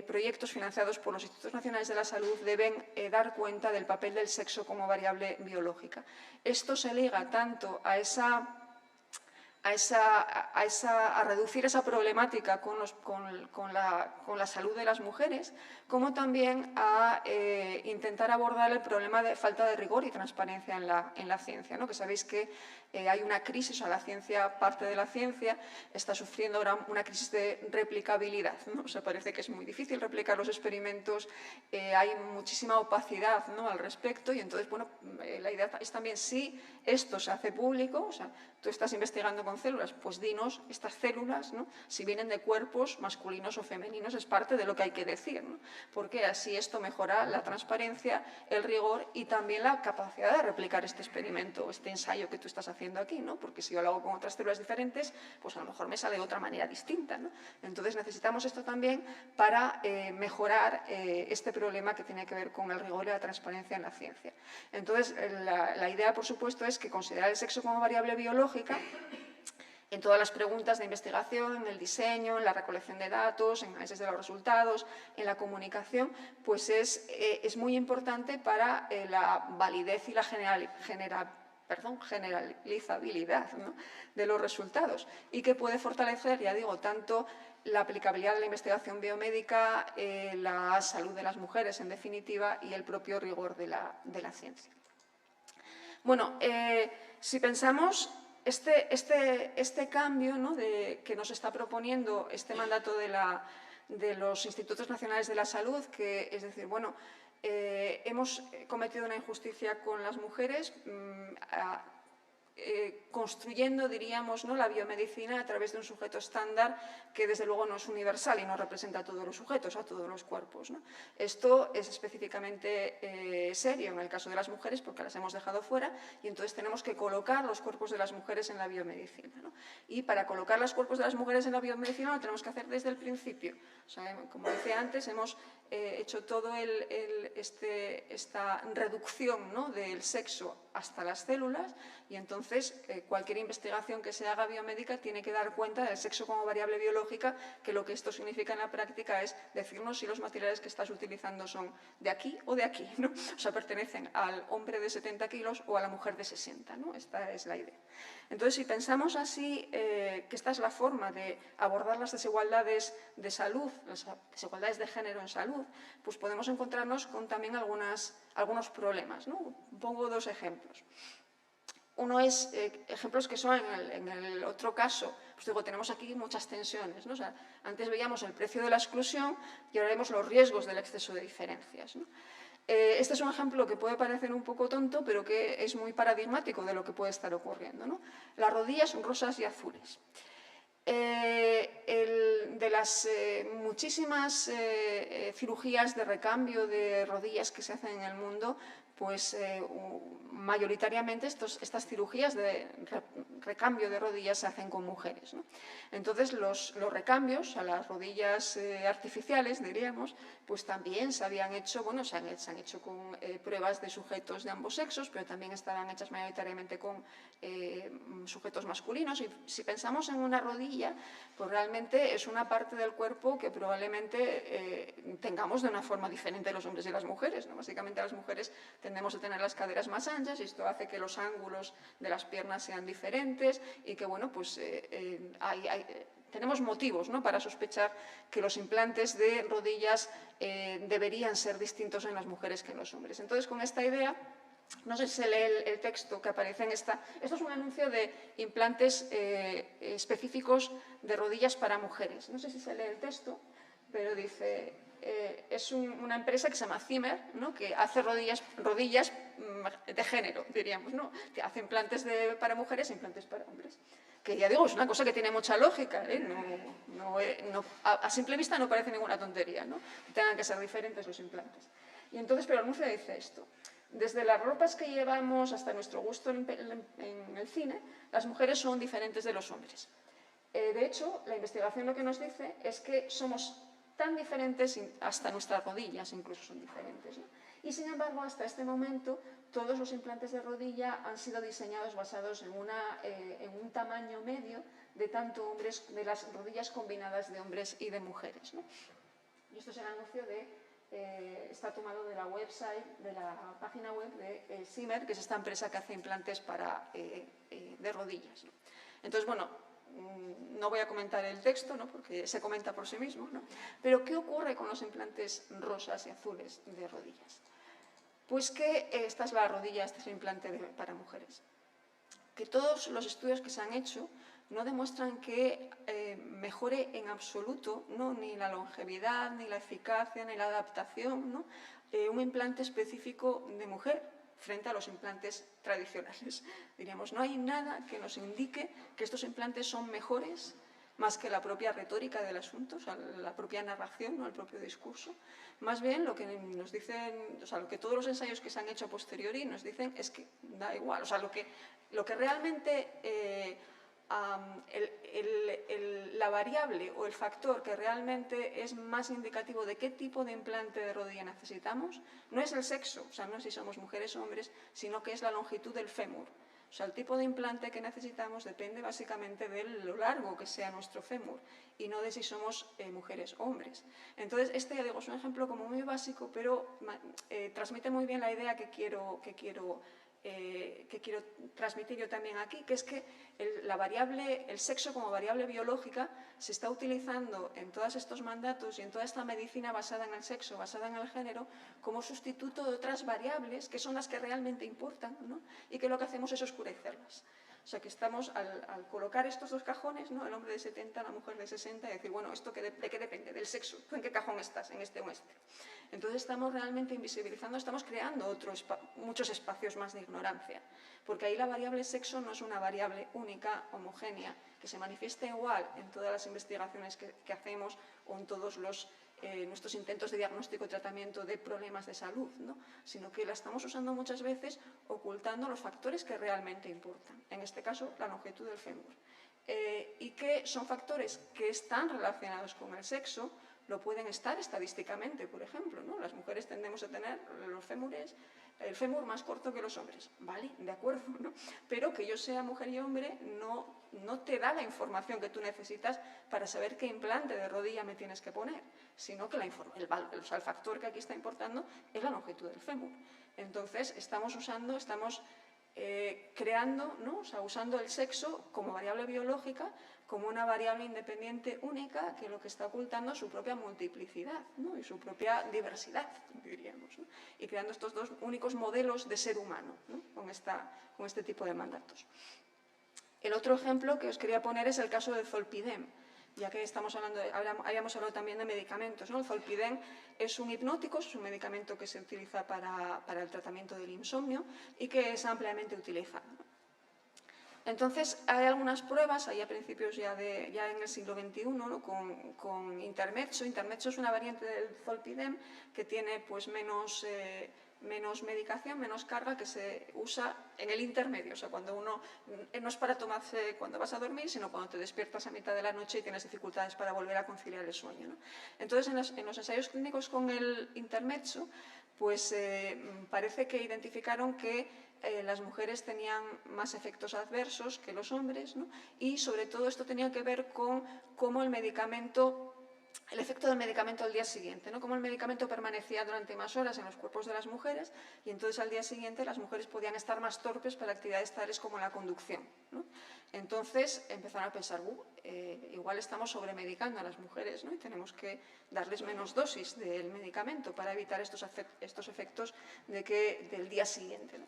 proyectos financiados por los Institutos Nacionales de la Salud deben dar cuenta del papel del sexo como variable biológica. Esto se liga tanto a reducir esa problemática con la salud de las mujeres, como también a intentar abordar el problema de falta de rigor y transparencia en la ciencia, ¿no? Que sabéis que hay una crisis, o la parte de la ciencia está sufriendo ahora una crisis de replicabilidad, ¿no? O sea, parece que es muy difícil replicar los experimentos, hay muchísima opacidad, ¿no?, al respecto, y entonces, bueno, la idea es también, si esto se hace público, o sea, tú estás investigando con células, pues dinos estas células, ¿no?, si vienen de cuerpos masculinos o femeninos, es parte de lo que hay que decir, ¿no?, porque así esto mejora la transparencia, el rigor y también la capacidad de replicar este experimento, este ensayo que tú estás haciendo aquí, ¿no?, porque si yo lo hago con otras células diferentes, pues a lo mejor me sale de otra manera distinta, ¿no? Entonces necesitamos esto también para mejorar este problema que tiene que ver con el rigor y la transparencia en la ciencia. Entonces, la idea, por supuesto, es que considerar el sexo como variable biológica en todas las preguntas de investigación, en el diseño, en la recolección de datos, en análisis de los resultados, en la comunicación, pues es muy importante para la validez y la generalizabilidad, ¿no?, de los resultados, y que puede fortalecer, ya digo, tanto la aplicabilidad de la investigación biomédica, la salud de las mujeres, en definitiva, y el propio rigor de la ciencia. Bueno, si pensamos este cambio, ¿no?, que nos está proponiendo este mandato de los Institutos Nacionales de la Salud, que es decir, bueno, hemos cometido una injusticia con las mujeres, construyendo, diríamos, ¿no?, la biomedicina a través de un sujeto estándar que desde luego no es universal y no representa a todos los sujetos, a todos los cuerpos, ¿no? Esto es específicamente serio en el caso de las mujeres porque las hemos dejado fuera, y entonces tenemos que colocar los cuerpos de las mujeres en la biomedicina, ¿no? Y para colocar los cuerpos de las mujeres en la biomedicina lo tenemos que hacer desde el principio. O sea, como decía antes, hemos hecho todo esta reducción, ¿no?, del sexo hasta las células, y entonces cualquier investigación que se haga biomédica tiene que dar cuenta del sexo como variable biológica, que lo que esto significa en la práctica es decirnos si los materiales que estás utilizando son de aquí o de aquí, ¿no? O sea, pertenecen al hombre de 70 kilos o a la mujer de 60, ¿no? Esta es la idea. Entonces, si pensamos así, que esta es la forma de abordar las desigualdades de salud, las desigualdades de género en salud, pues podemos encontrarnos con también algunos problemas, ¿no? Pongo dos ejemplos. Uno es ejemplos que son en el otro caso, pues digo, tenemos aquí muchas tensiones, ¿no? O sea, antes veíamos el precio de la exclusión y ahora vemos los riesgos del exceso de diferencias, ¿no? Este es un ejemplo que puede parecer un poco tonto, pero que es muy paradigmático de lo que puede estar ocurriendo, ¿no? Las rodillas son rosas y azules. De las muchísimas cirugías de recambio de rodillas que se hacen en el mundo, pues mayoritariamente estas cirugías de recambio de rodillas se hacen con mujeres, ¿no? Entonces los recambios a las rodillas artificiales, diríamos, pues también se habían hecho, bueno, se han hecho con pruebas de sujetos de ambos sexos, pero también estaban hechas mayoritariamente con sujetos masculinos. Y si pensamos en una rodilla, pues realmente es una parte del cuerpo que probablemente tengamos de una forma diferente los hombres y las mujeres, ¿no? Básicamente las mujeres tendemos a tener las caderas más anchas y esto hace que los ángulos de las piernas sean diferentes y que, bueno, pues tenemos motivos, ¿no?, para sospechar que los implantes de rodillas deberían ser distintos en las mujeres que en los hombres. Entonces, con esta idea, No sé si se lee el texto que aparece en esta. Esto es un anuncio de implantes específicos de rodillas para mujeres. No sé si se lee el texto, pero dice, es una empresa que se llama Zimmer, ¿no? Que hace rodillas de género, diríamos, ¿no? Que hace implantes para mujeres e implantes para hombres. Que ya digo, es una cosa que tiene mucha lógica, ¿eh? A simple vista no parece ninguna tontería, ¿no? Que tengan que ser diferentes los implantes. Y entonces, pero el anuncio dice esto. Desde las ropas que llevamos hasta nuestro gusto en el cine, las mujeres son diferentes de los hombres. De hecho, la investigación lo que nos dice es que somos tan diferentes, hasta nuestras rodillas incluso son diferentes, ¿no? Y sin embargo, hasta este momento, todos los implantes de rodilla han sido diseñados basados en un tamaño medio de tanto hombres, de las rodillas combinadas de hombres y de mujeres, ¿no? Y esto es el anuncio está tomado de la website, de la página web de Zimmer, que es esta empresa que hace implantes de rodillas, ¿no? Entonces, bueno, no voy a comentar el texto, ¿no? Porque se comenta por sí mismo, ¿no? Pero ¿qué ocurre con los implantes rosas y azules de rodillas? Pues que esta es la rodilla, este es el implante para mujeres. Que todos los estudios que se han hecho no demuestran que mejore en absoluto, ¿no? Ni la longevidad, ni la eficacia, ni la adaptación, ¿no? Un implante específico de mujer frente a los implantes tradicionales. Diríamos, no hay nada que nos indique que estos implantes son mejores más que la propia retórica del asunto, o sea, la propia narración, ¿no? El propio discurso. Más bien lo que nos dicen, o sea, lo que todos los ensayos que se han hecho a posteriori nos dicen es que da igual, o sea, lo que realmente la variable o el factor que realmente es más indicativo de qué tipo de implante de rodilla necesitamos no es el sexo, o sea, no es si somos mujeres o hombres, sino que es la longitud del fémur. O sea, el tipo de implante que necesitamos depende básicamente de lo largo que sea nuestro fémur y no de si somos mujeres o hombres. Entonces, este, ya digo, es un ejemplo como muy básico, pero transmite muy bien la idea que quiero transmitir yo también aquí, que es que el sexo como variable biológica se está utilizando en todos estos mandatos y en toda esta medicina basada en el sexo, basada en el género, como sustituto de otras variables que son las que realmente importan, ¿no? Y que lo que hacemos es oscurecerlas. O sea, que estamos, al colocar estos dos cajones, ¿no? El hombre de 70, la mujer de 60, y decir, bueno, ¿esto de qué depende? Del sexo. ¿Tú en qué cajón estás? ¿En este o en este? Entonces estamos realmente invisibilizando, estamos creando muchos espacios más de ignorancia, porque ahí la variable sexo no es una variable única, homogénea, que se manifieste igual en todas las investigaciones que hacemos o en todos nuestros intentos de diagnóstico y tratamiento de problemas de salud, ¿no? Sino que la estamos usando muchas veces ocultando los factores que realmente importan, en este caso la longitud del fémur, y que son factores que están relacionados con el sexo, lo pueden estar estadísticamente, por ejemplo, ¿no? Las mujeres tendemos a tener el fémur más corto que los hombres, vale, de acuerdo, ¿no? Pero que yo sea mujer y hombre no te da la información que tú necesitas para saber qué implante de rodilla me tienes que poner, sino que el factor que aquí está importando es la longitud del fémur. Entonces, estamos creando, ¿no? O sea, usando el sexo como variable biológica, como una variable independiente única que lo que está ocultando es su propia multiplicidad, ¿no? Y su propia diversidad, diríamos, ¿no? Y creando estos dos únicos modelos de ser humano, ¿no? con este tipo de mandatos. El otro ejemplo que os quería poner es el caso del Zolpidem, ya que habíamos hablado también de medicamentos, ¿no? El Zolpidem es un hipnótico, es un medicamento que se utiliza para el tratamiento del insomnio y que es ampliamente utilizado. Entonces, hay algunas pruebas, ahí a principios ya en el siglo XXI, ¿no? con Intermezzo. Intermezzo es una variante del Zolpidem que tiene pues, menos medicación, menos carga, que se usa en el intermedio. O sea, cuando no es para tomarse cuando vas a dormir, sino cuando te despiertas a mitad de la noche y tienes dificultades para volver a conciliar el sueño, ¿no? Entonces, en los ensayos clínicos con el Intermezzo, pues parece que identificaron que las mujeres tenían más efectos adversos que los hombres, ¿no? Y sobre todo esto tenía que ver con cómo el medicamento el efecto del medicamento al día siguiente, ¿no? Cómo el medicamento permanecía durante más horas en los cuerpos de las mujeres y entonces al día siguiente las mujeres podían estar más torpes para actividades tales como la conducción, ¿no? Entonces empezaron a pensar, igual estamos sobremedicando a las mujeres, ¿no? Y tenemos que darles menos dosis del medicamento para evitar estos efectos del día siguiente, ¿no?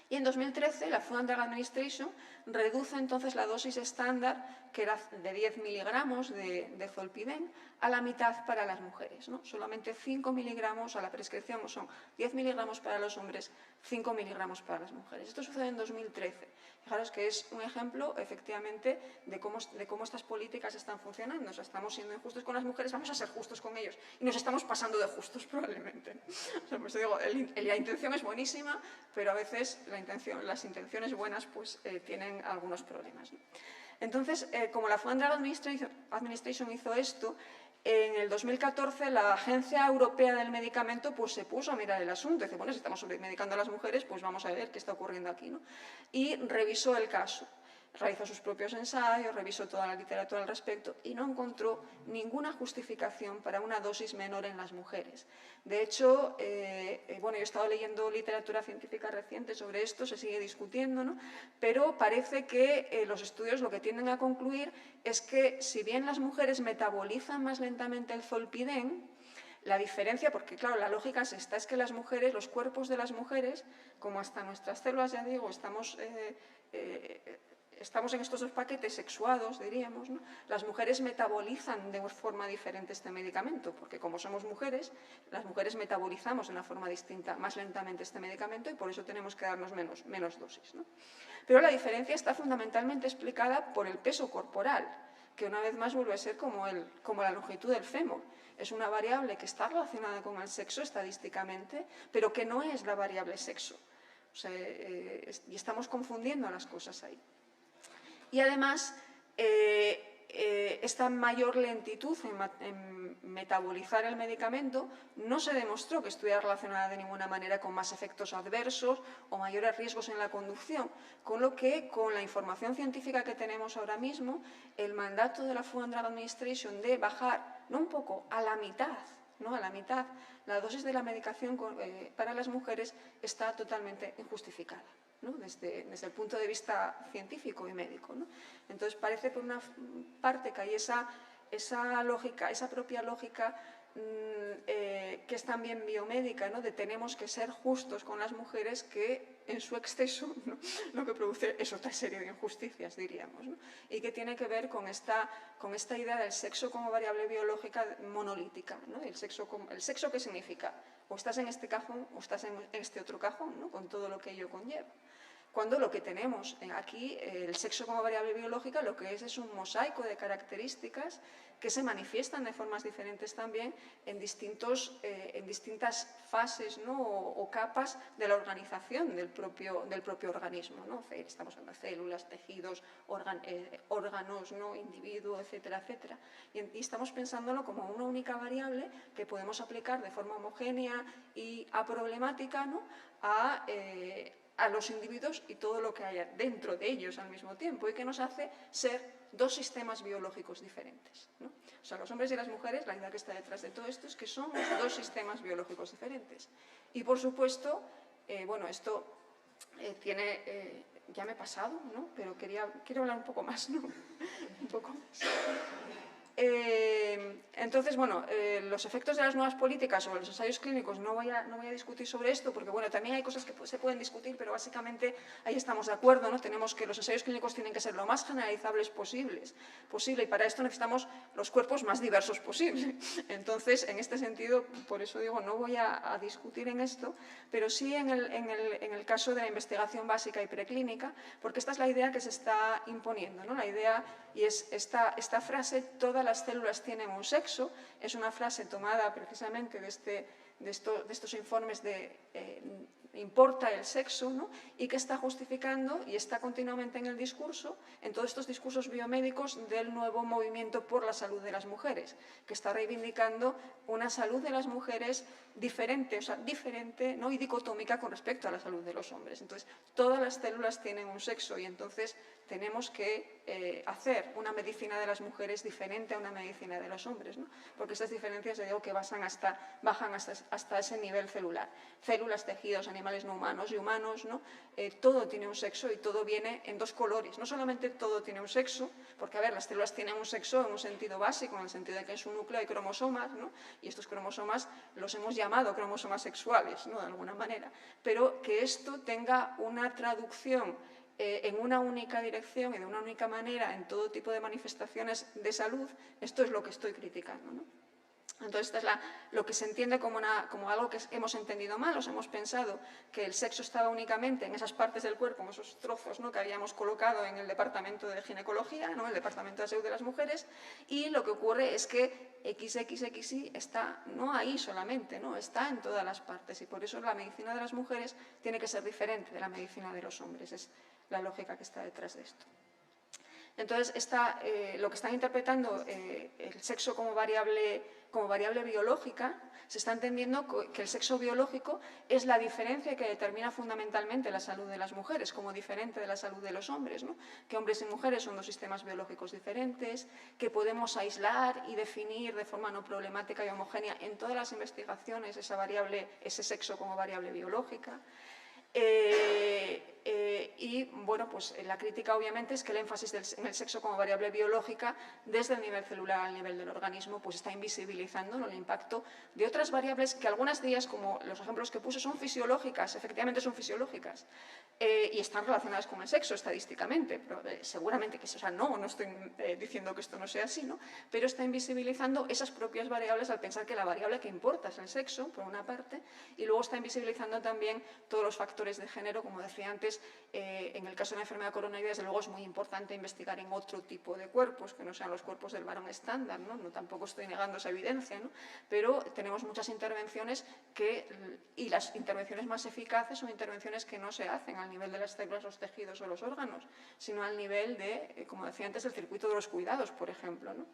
Y en 2013 la Food and Drug Administration reduce entonces la dosis estándar, que era de 10 miligramos de zolpidem, a la mitad para las mujeres, ¿no? Solamente 5 miligramos a la prescripción, son 10 miligramos para los hombres, 5 miligramos para las mujeres. Esto sucede en 2013. Fijaros que es un ejemplo, efectivamente, de cómo estas políticas están funcionando. O sea, estamos siendo injustos con las mujeres, vamos a ser justos con ellos. Y nos estamos pasando de justos, probablemente. O sea, pues digo, la intención es buenísima, pero a veces las intenciones buenas pues, tienen algunos problemas, ¿no? Entonces, como la Food and Drug Administration hizo esto, en el 2014 la Agencia Europea del Medicamento pues, se puso a mirar el asunto. Dice, bueno, si estamos sobremedicando a las mujeres, pues vamos a ver qué está ocurriendo aquí, ¿no? Y revisó el caso. Realizó sus propios ensayos, revisó toda la literatura al respecto y no encontró ninguna justificación para una dosis menor en las mujeres. De hecho, bueno, yo he estado leyendo literatura científica reciente sobre esto, se sigue discutiendo, ¿no? Pero parece que los estudios lo que tienden a concluir es que si bien las mujeres metabolizan más lentamente el zolpidem, la diferencia, porque claro, la lógica es esta, es que las mujeres, los cuerpos de las mujeres, como hasta nuestras células, ya digo, estamos en estos dos paquetes sexuados, diríamos, ¿no? Las mujeres metabolizan de forma diferente este medicamento, porque como somos mujeres, las mujeres metabolizamos de una forma distinta, más lentamente este medicamento y por eso tenemos que darnos menos dosis, ¿no? Pero la diferencia está fundamentalmente explicada por el peso corporal, que una vez más vuelve a ser como la longitud del fémur. Es una variable que está relacionada con el sexo estadísticamente, pero que no es la variable sexo. O sea, y estamos confundiendo las cosas ahí. Y además, esta mayor lentitud en metabolizar el medicamento no se demostró que estuviera relacionada de ninguna manera con más efectos adversos o mayores riesgos en la conducción, con lo que, con la información científica que tenemos ahora mismo, el mandato de la Food and Drug Administration de bajar, no un poco, a la mitad, ¿no? A la mitad, la dosis de la medicación para las mujeres está totalmente injustificada, ¿no? Desde el punto de vista científico y médico, ¿no? Entonces parece por una parte que hay esa lógica, esa propia lógica que es también biomédica, ¿no? De tenemos que ser justos con las mujeres, que en su exceso, ¿no? Lo que produce es otra serie de injusticias, diríamos, ¿no? Y que tiene que ver con esta idea del sexo como variable biológica monolítica, ¿no? ¿El sexo qué significa? O estás en este cajón o estás en este otro cajón, ¿no? Con todo lo que ello conlleva. Cuando lo que tenemos aquí, el sexo como variable biológica, lo que es un mosaico de características que se manifiestan de formas diferentes también en distintas fases, ¿no? o capas de la organización del propio organismo, ¿no? Estamos hablando de células, tejidos, órganos, ¿no? Individuo, etcétera, etcétera. Y estamos pensándolo como una única variable que podemos aplicar de forma homogénea y aproblemática, ¿no? a los individuos y todo lo que haya dentro de ellos al mismo tiempo, y que nos hace ser dos sistemas biológicos diferentes, ¿no? O sea, los hombres y las mujeres, la idea que está detrás de todo esto es que somos dos sistemas biológicos diferentes. Y por supuesto, bueno, esto tiene, ya me he pasado, ¿no? Pero quiero hablar un poco más, ¿no? Un poco más. Entonces, bueno, los efectos de las nuevas políticas sobre los ensayos clínicos no voy a discutir sobre esto, porque bueno, también hay cosas que se pueden discutir, pero básicamente ahí estamos de acuerdo, ¿no? Tenemos que los ensayos clínicos tienen que ser lo más generalizables posible, y para esto necesitamos los cuerpos más diversos posible. Entonces, en este sentido, por eso digo, no voy a discutir en esto, pero sí en el caso de la investigación básica y preclínica, porque esta es la idea que se está imponiendo, ¿no? La idea, y es esta frase, todas las células tienen un sexo, es una frase tomada precisamente de estos informes de importa el sexo, ¿no? Y que está justificando y está continuamente en el discurso, en todos estos discursos biomédicos del nuevo movimiento por la salud de las mujeres, que está reivindicando una salud de las mujeres diferente, o sea, diferente, ¿no? Y dicotómica con respecto a la salud de los hombres. Entonces, todas las células tienen un sexo y entonces tenemos que hacer una medicina de las mujeres diferente a una medicina de los hombres, ¿no? Porque estas diferencias, ya digo, que bajan hasta ese nivel celular. Células, tejidos, animales no humanos y humanos, ¿no? Todo tiene un sexo y todo viene en dos colores. No solamente todo tiene un sexo, porque, a ver, las células tienen un sexo en un sentido básico, en el sentido de que en su núcleo hay cromosomas, ¿no? Y estos cromosomas los hemos llamado cromosomas sexuales, ¿no? De alguna manera. Pero que esto tenga una traducción en una única dirección y de una única manera en todo tipo de manifestaciones de salud, esto es lo que estoy criticando, ¿no? Entonces, esto es lo que se entiende como algo que hemos entendido mal. Hemos pensado que el sexo estaba únicamente en esas partes del cuerpo, en esos trozos, ¿no? Que habíamos colocado en el departamento de ginecología, ¿no? El departamento de salud de las mujeres, y lo que ocurre es que XXXY está no ahí solamente, ¿no? Está en todas las partes, y por eso la medicina de las mujeres tiene que ser diferente de la medicina de los hombres. Es la lógica que está detrás de esto. Entonces, lo que están interpretando el sexo como variable biológica, se está entendiendo que el sexo biológico es la diferencia que determina fundamentalmente la salud de las mujeres, como diferente de la salud de los hombres, ¿no? Que hombres y mujeres son dos sistemas biológicos diferentes, que podemos aislar y definir de forma no problemática y homogénea en todas las investigaciones ese sexo como variable biológica. Y bueno, pues la crítica obviamente es que el énfasis en el sexo como variable biológica desde el nivel celular al nivel del organismo pues está invisibilizando, ¿no? El impacto de otras variables que algunas de ellas, como los ejemplos que puse, son fisiológicas, efectivamente son fisiológicas y están relacionadas con el sexo estadísticamente, pero seguramente que, o sea, no estoy diciendo que esto no sea así, ¿no? Pero está invisibilizando esas propias variables al pensar que la variable que importa es el sexo, por una parte, y luego está invisibilizando también todos los factores de género, como decía antes. En el caso de la enfermedad coronaria, desde luego es muy importante investigar en otro tipo de cuerpos, que no sean los cuerpos del varón estándar, ¿no? Tampoco estoy negando esa evidencia, ¿no? Pero tenemos muchas intervenciones y las intervenciones más eficaces son intervenciones que no se hacen al nivel de las células, los tejidos o los órganos, sino al nivel de, como decía antes, del circuito de los cuidados, por ejemplo, ¿no?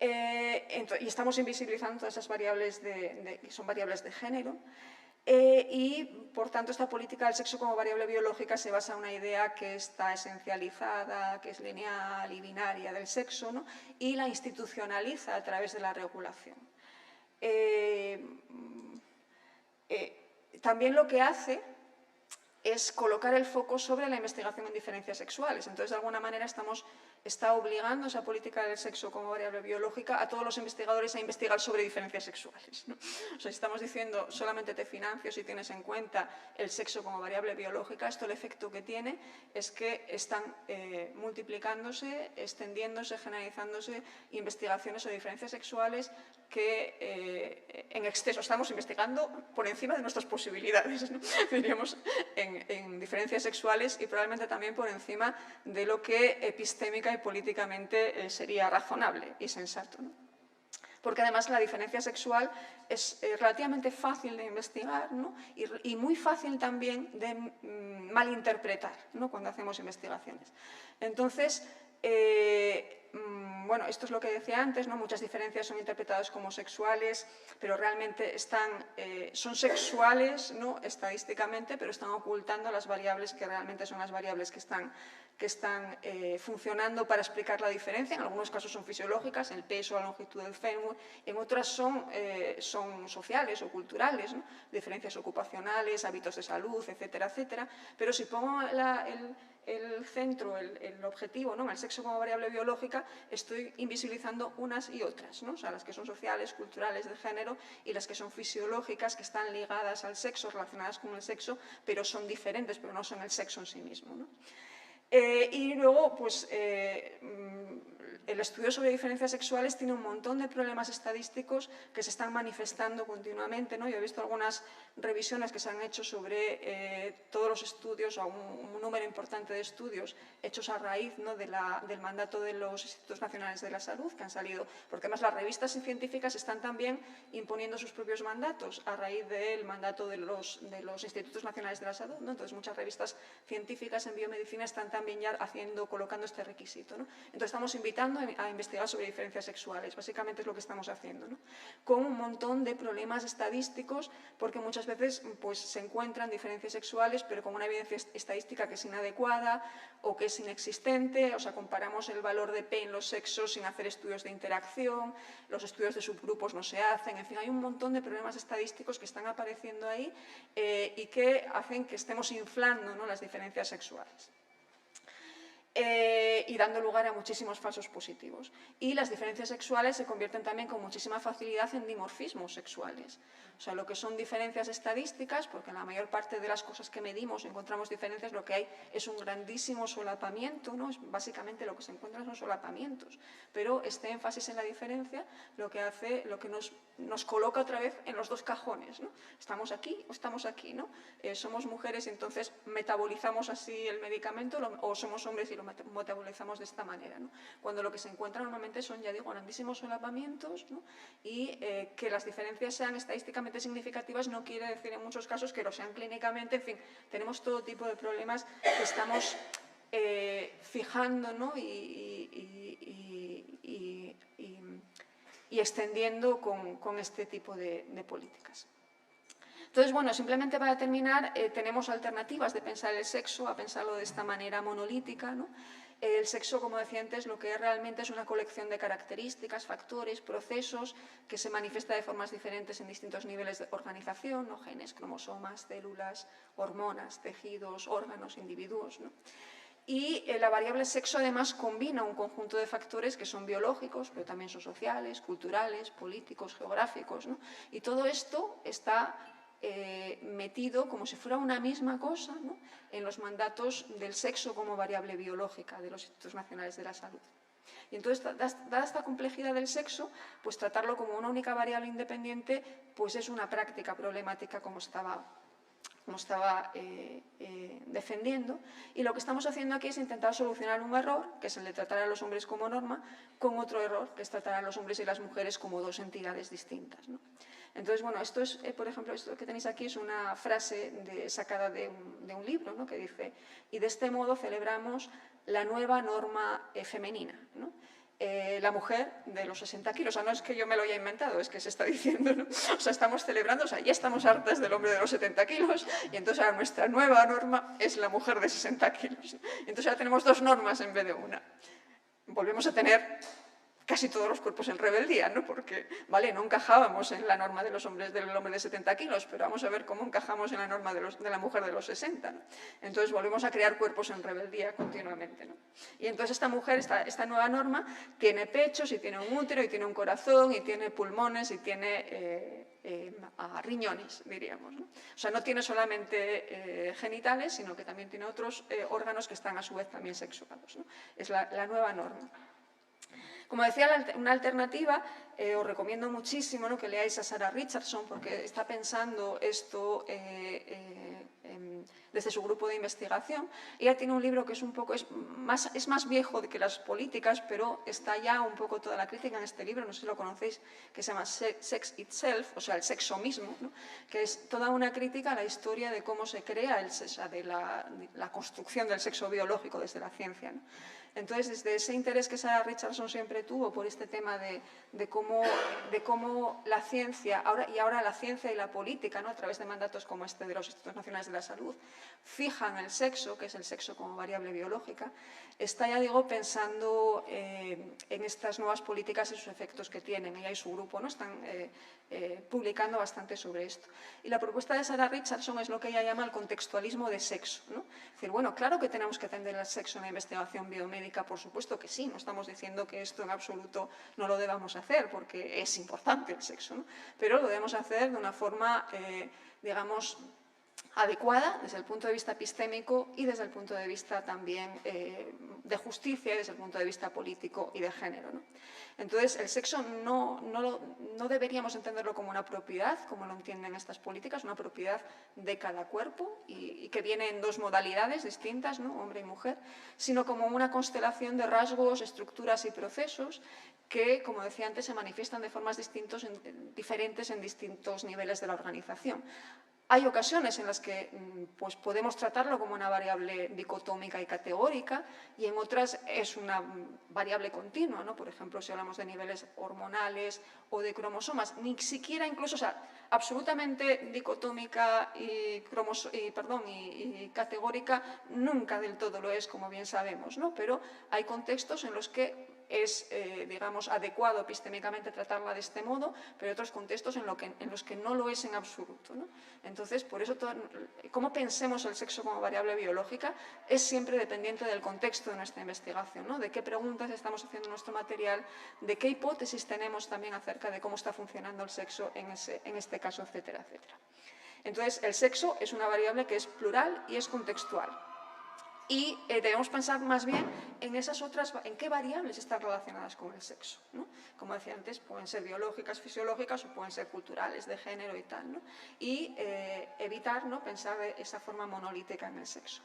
Y estamos invisibilizando todas esas variables que son variables de género. Y, por tanto, esta política del sexo como variable biológica se basa en una idea que está esencializada, que es lineal y binaria del sexo, ¿no? Y la institucionaliza a través de la regulación. También lo que hace es colocar el foco sobre la investigación en diferencias sexuales. Entonces, de alguna manera, está obligando esa política del sexo como variable biológica a todos los investigadores a investigar sobre diferencias sexuales, ¿no? O sea, estamos diciendo, solamente te financio si tienes en cuenta el sexo como variable biológica. Esto, el efecto que tiene es que están multiplicándose, extendiéndose, generalizándose investigaciones sobre diferencias sexuales que en exceso estamos investigando por encima de nuestras posibilidades, ¿no? Diríamos, en diferencias sexuales, y probablemente también por encima de lo que epistémica y políticamente sería razonable y sensato, ¿no? Porque además la diferencia sexual es relativamente fácil de investigar, ¿no? y muy fácil también de malinterpretar, ¿no? Cuando hacemos investigaciones. Entonces, bueno, esto es lo que decía antes, ¿no? Muchas diferencias son interpretadas como sexuales, pero realmente son sexuales, ¿no? Estadísticamente, pero están ocultando las variables que realmente son las variables que están funcionando para explicar la diferencia. En algunos casos son fisiológicas, el peso, la longitud del fémur, en otras son sociales o culturales, ¿no? Diferencias ocupacionales, hábitos de salud, etcétera, etcétera. Pero si pongo el centro, el objetivo, ¿no? El sexo como variable biológica, estoy invisibilizando unas y otras, ¿no? O sea, las que son sociales, culturales, de género, y las que son fisiológicas, que están ligadas al sexo, relacionadas con el sexo, pero son diferentes, pero no son el sexo en sí mismo, ¿no? Y luego, pues, El estudio sobre diferencias sexuales tiene un montón de problemas estadísticos que se están manifestando continuamente, ¿no? Yo he visto algunas revisiones que se han hecho sobre todos los estudios, o un número importante de estudios hechos a raíz, ¿no?, del mandato de los Institutos Nacionales de la Salud, que han salido, porque además las revistas científicas están también imponiendo sus propios mandatos a raíz del mandato de los Institutos Nacionales de la Salud, ¿no? Entonces, muchas revistas científicas en biomedicina están también ya colocando este requisito, ¿no? Entonces, estamos invitando a investigar sobre diferencias sexuales, básicamente es lo que estamos haciendo, ¿no? Con un montón de problemas estadísticos, porque muchas veces pues, se encuentran diferencias sexuales, pero con una evidencia estadística que es inadecuada o que es inexistente, o sea, comparamos el valor de P en los sexos sin hacer estudios de interacción, los estudios de subgrupos no se hacen, en fin, hay un montón de problemas estadísticos que están apareciendo ahí y que hacen que estemos inflando, ¿no?, las diferencias sexuales. Y dando lugar a muchísimos falsos positivos. Y las diferencias sexuales se convierten también con muchísima facilidad en dimorfismos sexuales. O sea, lo que son diferencias estadísticas, porque en la mayor parte de las cosas que medimos encontramos diferencias, lo que hay es un grandísimo solapamiento, ¿no? Básicamente lo que se encuentra son solapamientos. Pero este énfasis en la diferencia lo que hace, lo que nos coloca otra vez en los dos cajones, ¿no? Estamos aquí o estamos aquí, ¿no? Somos mujeres y entonces metabolizamos así el medicamento, o somos hombres y lo metabolizamos de esta manera, ¿no? Cuando lo que se encuentra normalmente son, ya digo, grandísimos solapamientos, ¿no? Y que las diferencias sean estadísticamente significativas no quiere decir en muchos casos que lo sean clínicamente, en fin, tenemos todo tipo de problemas que estamos fijando, ¿no?, y extendiendo con este tipo de políticas. Entonces, bueno, simplemente para terminar, tenemos alternativas de pensar el sexo, a pensarlo de esta manera monolítica, ¿no? El sexo, como decía antes, lo que realmente es una colección de características, factores, procesos que se manifiesta de formas diferentes en distintos niveles de organización, ¿no?, genes, cromosomas, células, hormonas, tejidos, órganos, individuos, ¿no? Y la variable sexo además combina un conjunto de factores que son biológicos, pero también son sociales, culturales, políticos, geográficos, ¿no? Y todo esto está metido como si fuera una misma cosa, ¿no?, en los mandatos del sexo como variable biológica de los Institutos Nacionales de la Salud. Y entonces, dada esta complejidad del sexo, pues tratarlo como una única variable independiente pues es una práctica problemática como estaba defendiendo, y lo que estamos haciendo aquí es intentar solucionar un error, que es el de tratar a los hombres como norma, con otro error, que es tratar a los hombres y las mujeres como dos entidades distintas, ¿no? Entonces, bueno, esto es, por ejemplo, esto que tenéis aquí es una frase sacada de un libro, ¿no?, que dice: y de este modo celebramos la nueva norma femenina, ¿no? La mujer de los 60 kilos, o sea, no es que yo me lo haya inventado, es que se está diciendo, ¿no? O sea, estamos celebrando, o sea, ya estamos hartas del hombre de los 70 kilos y entonces ahora nuestra nueva norma es la mujer de 60 kilos. Y entonces ahora tenemos dos normas en vez de una. Volvemos a tener casi todos los cuerpos en rebeldía, ¿no? Porque, vale, no encajábamos en la norma de los hombres del hombre de 70 kilos, pero vamos a ver cómo encajamos en la norma de la mujer de los 60, ¿no? Entonces volvemos a crear cuerpos en rebeldía continuamente, ¿no? Y entonces esta mujer, esta nueva norma, tiene pechos y tiene un útero y tiene un corazón y tiene pulmones y tiene riñones, diríamos, ¿no? O sea, no tiene solamente genitales, sino que también tiene otros órganos que están a su vez también sexuados, ¿no? Es la nueva norma. Como decía, una alternativa, os recomiendo muchísimo, ¿no?, que leáis a Sarah Richardson, porque está pensando esto desde su grupo de investigación. Ella tiene un libro que es más viejo que las políticas, pero está ya un poco toda la crítica en este libro, no sé si lo conocéis, que se llama Sex Itself, o sea, el sexo mismo, ¿no?, que es toda una crítica a la historia de cómo se crea de la construcción del sexo biológico desde la ciencia, ¿no? Entonces, desde ese interés que Sarah Richardson siempre tuvo por este tema de cómo la ciencia, ahora la ciencia y la política, ¿no?, a través de mandatos como este de los Institutos Nacionales de la Salud, fijan el sexo, que es el sexo como variable biológica, está, ya digo, pensando en estas nuevas políticas y sus efectos que tienen. Ella y su grupo, ¿no?, están publicando bastante sobre esto. Y la propuesta de Sarah Richardson es lo que ella llama el contextualismo de sexo, ¿no? Es decir, bueno, claro que tenemos que atender al sexo en la investigación biomédica, por supuesto que sí, no estamos diciendo que esto en absoluto no lo debamos hacer, porque es importante el sexo, ¿no? Pero lo debemos hacer de una forma, digamos, adecuada desde el punto de vista epistémico y desde el punto de vista también de justicia y desde el punto de vista político y de género, ¿no? Entonces, el sexo no deberíamos entenderlo como una propiedad, como lo entienden estas políticas, una propiedad de cada cuerpo y que viene en dos modalidades distintas, ¿no? Hombre y mujer, sino como una constelación de rasgos, estructuras y procesos que, como decía antes, se manifiestan de formas diferentes en distintos niveles de la organización. Hay ocasiones en las que pues, podemos tratarlo como una variable dicotómica y categórica y en otras es una variable continua, ¿no? Por ejemplo, si hablamos de niveles hormonales o de cromosomas, ni siquiera incluso, o sea, absolutamente dicotómica y categórica nunca del todo lo es, como bien sabemos, ¿no? Pero hay contextos en los que es, digamos, adecuado epistémicamente tratarla de este modo, pero hay otros contextos en los que no lo es en absoluto, ¿no? Entonces, por eso, cómo pensemos el sexo como variable biológica es siempre dependiente del contexto de nuestra investigación, ¿no? De qué preguntas estamos haciendo en nuestro material, de qué hipótesis tenemos también acerca de cómo está funcionando el sexo en este caso, etcétera, etcétera. Entonces, el sexo es una variable que es plural y es contextual. Y debemos pensar más bien en esas otras, en qué variables están relacionadas con el sexo, ¿no? Como decía antes, pueden ser biológicas, fisiológicas o pueden ser culturales, de género y tal, ¿no? Y evitar, ¿no?, pensar de esa forma monolítica en el sexo.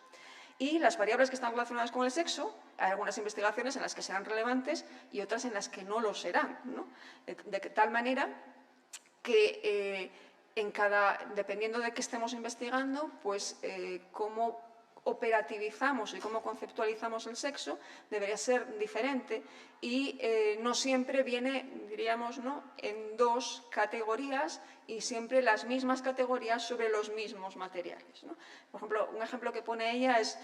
Y las variables que están relacionadas con el sexo, hay algunas investigaciones en las que serán relevantes y otras en las que no lo serán, ¿no? De tal manera que dependiendo de qué estemos investigando, pues cómo operativizamos y cómo conceptualizamos el sexo debería ser diferente y no siempre viene, diríamos, ¿no?, en dos categorías y siempre las mismas categorías sobre los mismos materiales, ¿no? Por ejemplo, un ejemplo que pone ella es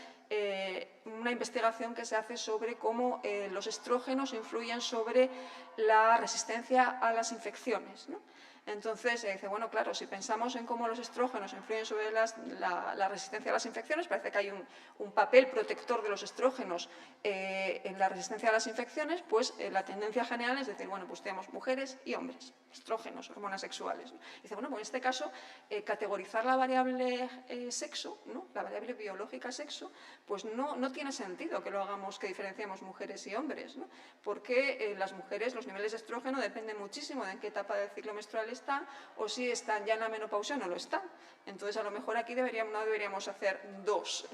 una investigación que se hace sobre cómo los estrógenos influyen sobre la resistencia a las infecciones, ¿no? Entonces, dice, bueno, claro, si pensamos en cómo los estrógenos influyen sobre la resistencia a las infecciones, parece que hay un papel protector de los estrógenos en la resistencia a las infecciones, pues la tendencia general es decir, bueno, pues tenemos mujeres y hombres, estrógenos, hormonas sexuales, ¿no? Dice, bueno, pues en este caso, categorizar la variable sexo, ¿no?, la variable biológica sexo, pues no tiene sentido que lo hagamos, que diferenciemos mujeres y hombres, ¿no? Porque las mujeres, los niveles de estrógeno dependen muchísimo de en qué etapa del ciclo menstrual están o si están ya en la menopausia o no lo están. Entonces, a lo mejor aquí no deberíamos hacer dos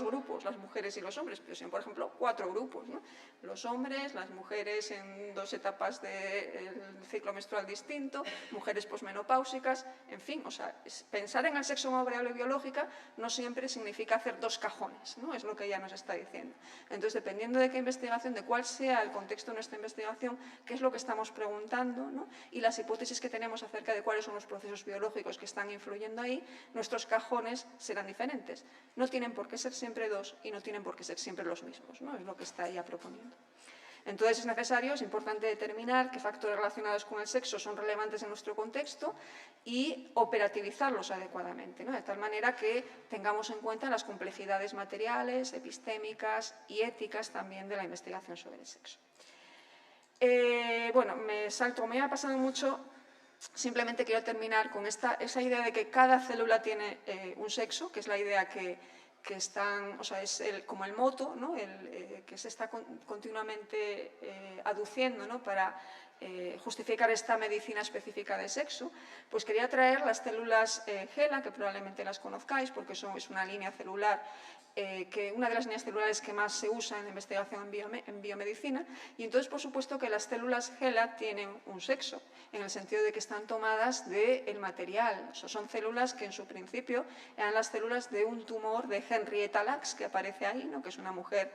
grupos, las mujeres y los hombres, pero sino, por ejemplo, 4 grupos, ¿no? Los hombres, las mujeres en 2 etapas del ciclo menstrual distinto, mujeres posmenopáusicas, en fin, o sea, pensar en el sexo como variable biológica no siempre significa hacer 2 cajones, ¿no? Es lo que ella nos está diciendo. Entonces, dependiendo de qué investigación, de cuál sea el contexto de nuestra investigación, qué es lo que estamos preguntando, ¿no?, y las hipótesis que tenemos acerca de cuáles son los procesos biológicos que están influyendo ahí, nuestros cajones serán diferentes. No tienen por qué ser siempre 2 y no tienen por qué ser siempre los mismos, ¿no? Es lo que está ella proponiendo. Entonces, es importante determinar qué factores relacionados con el sexo son relevantes en nuestro contexto y operativizarlos adecuadamente, ¿no?, de tal manera que tengamos en cuenta las complejidades materiales, epistémicas y éticas también de la investigación sobre el sexo. Bueno, me ha pasado mucho. Simplemente quiero terminar con esa idea de que cada célula tiene un sexo, que es la idea que están, o sea, es como el moto, ¿no?, que se está continuamente aduciendo, ¿no?, para justificar esta medicina específica de sexo. Pues quería traer las células HeLa, que probablemente las conozcáis porque es una línea celular, una de las líneas celulares que más se usa en la investigación en biomedicina, y entonces, por supuesto, que las células HeLa tienen un sexo, en el sentido de que están tomadas del material. O sea, son células que en su principio eran las células de un tumor de Henrietta Lacks, que aparece ahí, ¿no?, que es una mujer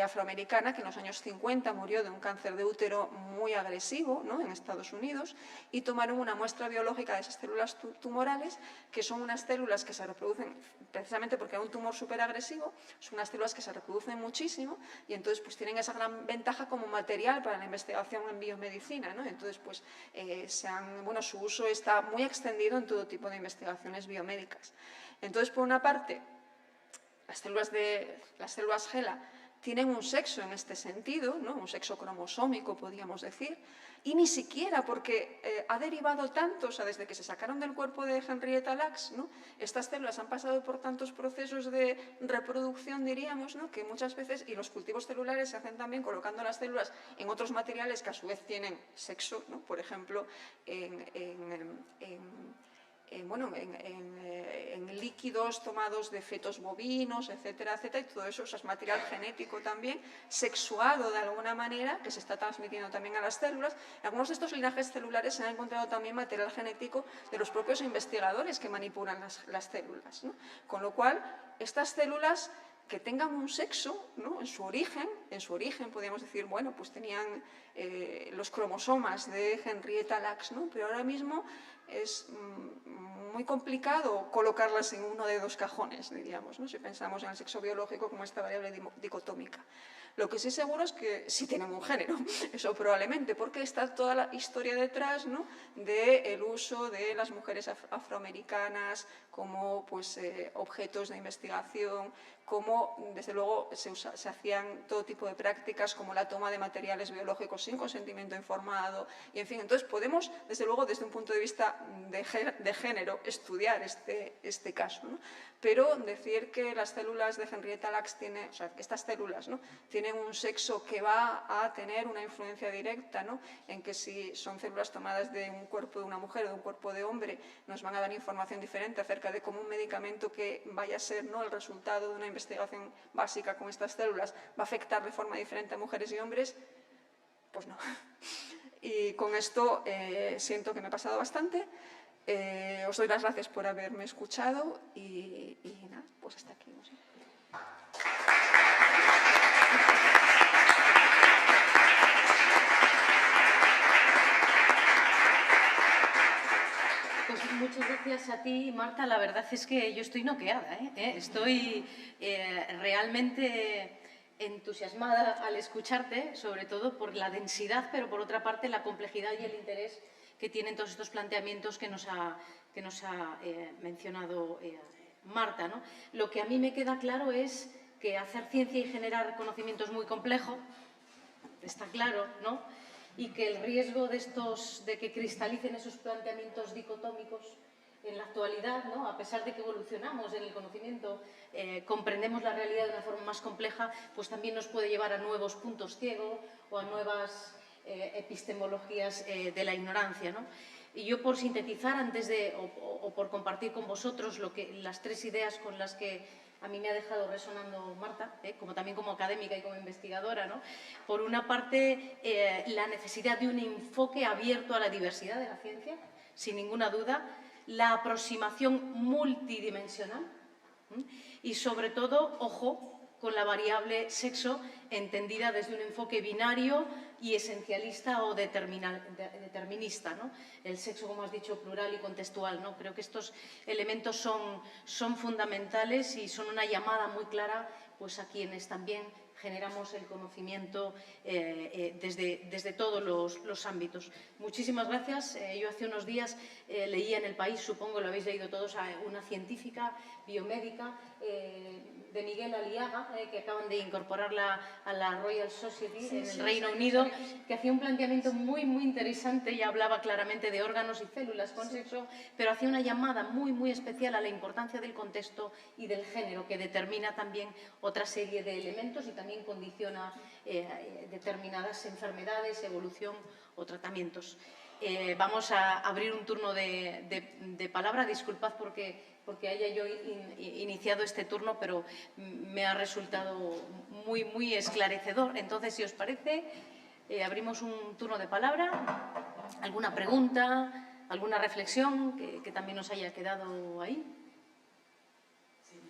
afroamericana que en los años 50 murió de un cáncer de útero muy agresivo, ¿no?, en Estados Unidos, y tomaron una muestra biológica de esas células tumorales, que son unas células que se reproducen precisamente porque era un tumor súper agresivo, son unas células que se reproducen muchísimo y entonces pues tienen esa gran ventaja como material para la investigación en biomedicina, ¿no? Entonces pues su uso está muy extendido en todo tipo de investigaciones biomédicas. Entonces, por una parte, las células HeLa tienen un sexo en este sentido, ¿no? Un sexo cromosómico, podríamos decir, y ni siquiera porque ha derivado tanto, o sea, desde que se sacaron del cuerpo de Henrietta Lacks, ¿no? Estas células han pasado por tantos procesos de reproducción, diríamos, ¿no? Que muchas veces, y los cultivos celulares se hacen también colocando las células en otros materiales que a su vez tienen sexo, ¿no? Por ejemplo, en líquidos tomados de fetos bovinos, etcétera, etcétera, y todo eso es material genético también, sexuado de alguna manera, que se está transmitiendo también a las células. En algunos de estos linajes celulares se ha encontrado también material genético de los propios investigadores que manipulan las células, ¿no? Con lo cual, estas células que tengan un sexo, ¿no? en su origen podríamos decir, bueno, pues tenían los cromosomas de Henrietta Lacks, ¿no? Pero ahora mismo es muy complicado colocarlas en uno de dos cajones, diríamos, ¿no? Si pensamos en el sexo biológico como esta variable dicotómica. Lo que sí seguro es que sí tienen un género, eso probablemente, porque está toda la historia detrás, ¿no? del uso de las mujeres afroamericanas como pues, objetos de investigación, como desde luego se hacían todo tipo de prácticas como la toma de materiales biológicos sin consentimiento informado, y en fin, entonces podemos desde luego desde un punto de vista de género estudiar este caso, ¿no? Pero decir que las células de Henrietta Lacks tienen, o sea, que estas células, ¿no? tienen un sexo que va a tener una influencia directa, ¿no? en que si son células tomadas de un cuerpo de una mujer o de un cuerpo de hombre, nos van a dar información diferente acerca de cómo un medicamento que vaya a ser, ¿no? el resultado de una investigación básica con estas células va a afectar de forma diferente a mujeres y hombres, pues no. Y con esto siento que me he pasado bastante. Os doy las gracias por haberme escuchado y nada, pues hasta aquí. No sé. Pues muchas gracias a ti, Marta. La verdad es que yo estoy noqueada, Estoy realmente entusiasmada al escucharte, sobre todo por la densidad, pero por otra parte la complejidad y el interés que tienen todos estos planteamientos que nos ha mencionado Marta, ¿no? Lo que a mí me queda claro es que hacer ciencia y generar conocimiento es muy complejo, está claro, ¿no? Y que el riesgo de que cristalicen esos planteamientos dicotómicos en la actualidad, ¿no? A pesar de que evolucionamos en el conocimiento, comprendemos la realidad de una forma más compleja, pues también nos puede llevar a nuevos puntos ciegos o a nuevas epistemologías de la ignorancia, ¿no? Y yo, por sintetizar o por compartir con vosotros las tres ideas con las que a mí me ha dejado resonando Marta, también como académica y como investigadora, ¿no? Por una parte, la necesidad de un enfoque abierto a la diversidad de la ciencia, sin ninguna duda, la aproximación multidimensional y, sobre todo, ojo, con la variable sexo entendida desde un enfoque binario y esencialista o determinista, ¿no? El sexo, como has dicho, plural y contextual, ¿no? Creo que estos elementos son fundamentales y son una llamada muy clara pues, a quienes también generamos el conocimiento desde todos los ámbitos. Muchísimas gracias. Yo hace unos días leía en El País, supongo lo habéis leído todos, a una científica biomédica de Miguel Aliaga, que acaban de incorporarla a la Royal Society en el Reino Unido, que hacía un planteamiento muy interesante y hablaba claramente de órganos y células con sexo, pero hacía una llamada muy especial a la importancia del contexto y del género, que determina también otra serie de elementos y también condiciona determinadas enfermedades, evolución o tratamientos. Vamos a abrir un turno de palabra. Disculpad porque haya yo iniciado este turno, pero me ha resultado muy esclarecedor. Entonces, si os parece, abrimos un turno de palabra. ¿Alguna pregunta, alguna reflexión que también nos haya quedado ahí? Sí.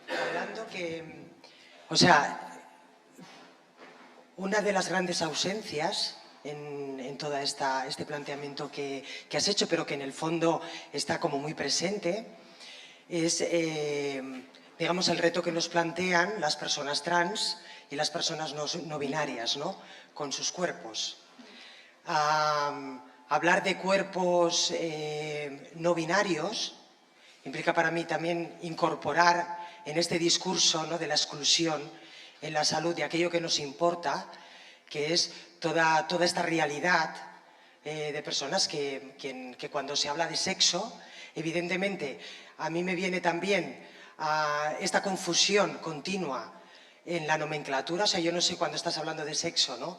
Hablando que, o sea, una de las grandes ausencias en todo este planteamiento que has hecho, pero que en el fondo está como muy presente, es, digamos, el reto que nos plantean las personas trans y las personas no binarias, ¿no? Con sus cuerpos. Hablar de cuerpos no binarios implica para mí también incorporar en este discurso, ¿no?, de la exclusión en la salud de aquello que nos importa, que es toda esta realidad de personas que cuando se habla de sexo, evidentemente a mí me viene también esta confusión continua en la nomenclatura. O sea, yo no sé cuando estás hablando de sexo, ¿no?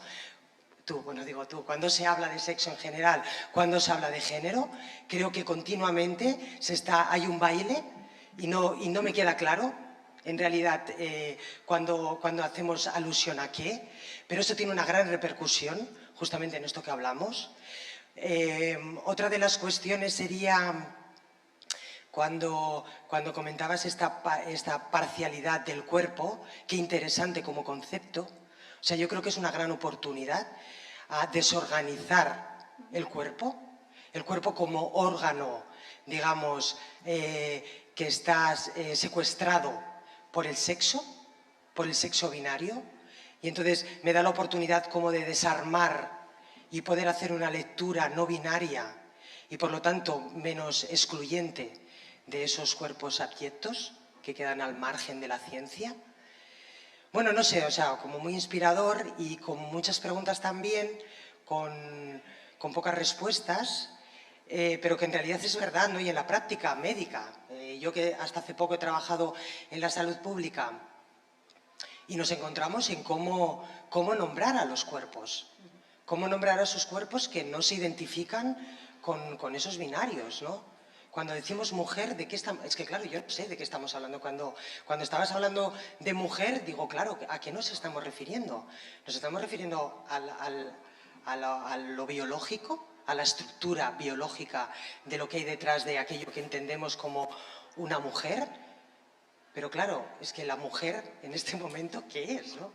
Cuando se habla de sexo en general, cuando se habla de género, creo que continuamente hay un baile y no me queda claro en realidad cuando hacemos alusión a qué, pero eso tiene una gran repercusión justamente en esto que hablamos. Otra de las cuestiones sería cuando comentabas esta parcialidad del cuerpo, qué interesante como concepto. O sea, yo creo que es una gran oportunidad a desorganizar el cuerpo como órgano, digamos, que está secuestrado por el sexo binario, y entonces me da la oportunidad como de desarmar y poder hacer una lectura no binaria y por lo tanto menos excluyente de esos cuerpos abyectos que quedan al margen de la ciencia. Bueno, no sé, o sea, como muy inspirador y con muchas preguntas también, con pocas respuestas, pero que en realidad es verdad, ¿no? Y en la práctica médica, yo que hasta hace poco he trabajado en la salud pública y nos encontramos en cómo nombrar a los cuerpos, cómo nombrar a esos cuerpos que no se identifican con esos binarios, ¿no? Cuando decimos mujer, ¿de qué estamos? Es que claro, yo no sé de qué estamos hablando. Cuando estabas hablando de mujer, digo, claro, ¿a qué nos estamos refiriendo? ¿Nos estamos refiriendo a lo biológico, a la estructura biológica de lo que hay detrás de aquello que entendemos como una mujer? Pero claro, es que la mujer en este momento, ¿qué es, no?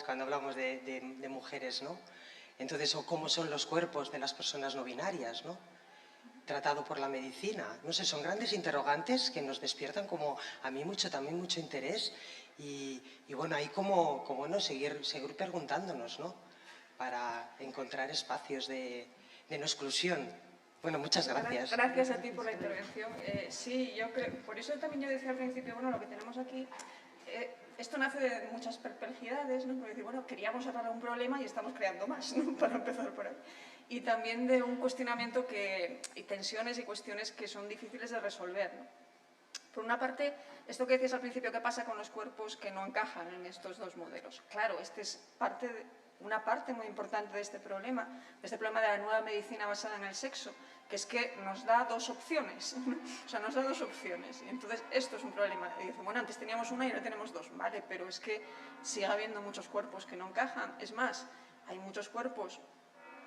Cuando hablamos de mujeres, ¿no? Entonces, o cómo son los cuerpos de las personas no binarias, ¿no? Tratado por la medicina. No sé, son grandes interrogantes que nos despiertan como a mí también mucho interés y bueno, ahí como no seguir preguntándonos, ¿no? Para encontrar espacios de no exclusión. Bueno, muchas gracias. Gracias a ti por la intervención. Sí, yo creo, por eso también yo decía al principio, bueno, lo que tenemos aquí, esto nace de muchas perplejidades, ¿no? Porque decir, bueno, queríamos hablar de un problema y estamos creando más, ¿no? Para empezar por ahí. Y también de un cuestionamiento y tensiones y cuestiones que son difíciles de resolver, ¿no? Por una parte, esto que decías al principio, ¿qué pasa con los cuerpos que no encajan en estos dos modelos? Claro, este es una parte muy importante de este problema de la nueva medicina basada en el sexo, que es que nos da dos opciones, o sea, nos da dos opciones, y entonces esto es un problema. Y dicen, bueno, antes teníamos una y ahora tenemos dos, vale, pero es que sigue habiendo muchos cuerpos que no encajan, es más, hay muchos cuerpos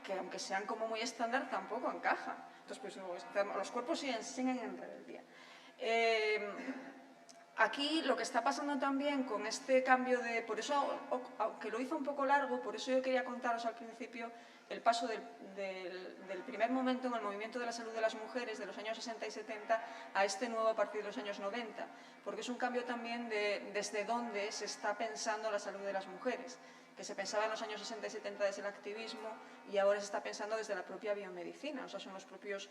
que aunque sean como muy estándar, tampoco encajan. Entonces, pues, los cuerpos siguen en rebeldía. Aquí lo que está pasando también con este cambio de... Por eso, aunque lo hizo un poco largo, por eso yo quería contaros al principio el paso del primer momento en el movimiento de la salud de las mujeres de los años 60 y 70 a este nuevo a partir de los años 90, porque es un cambio también desde dónde se está pensando la salud de las mujeres, que se pensaba en los años 60 y 70 desde el activismo y ahora se está pensando desde la propia biomedicina. O sea, son las propias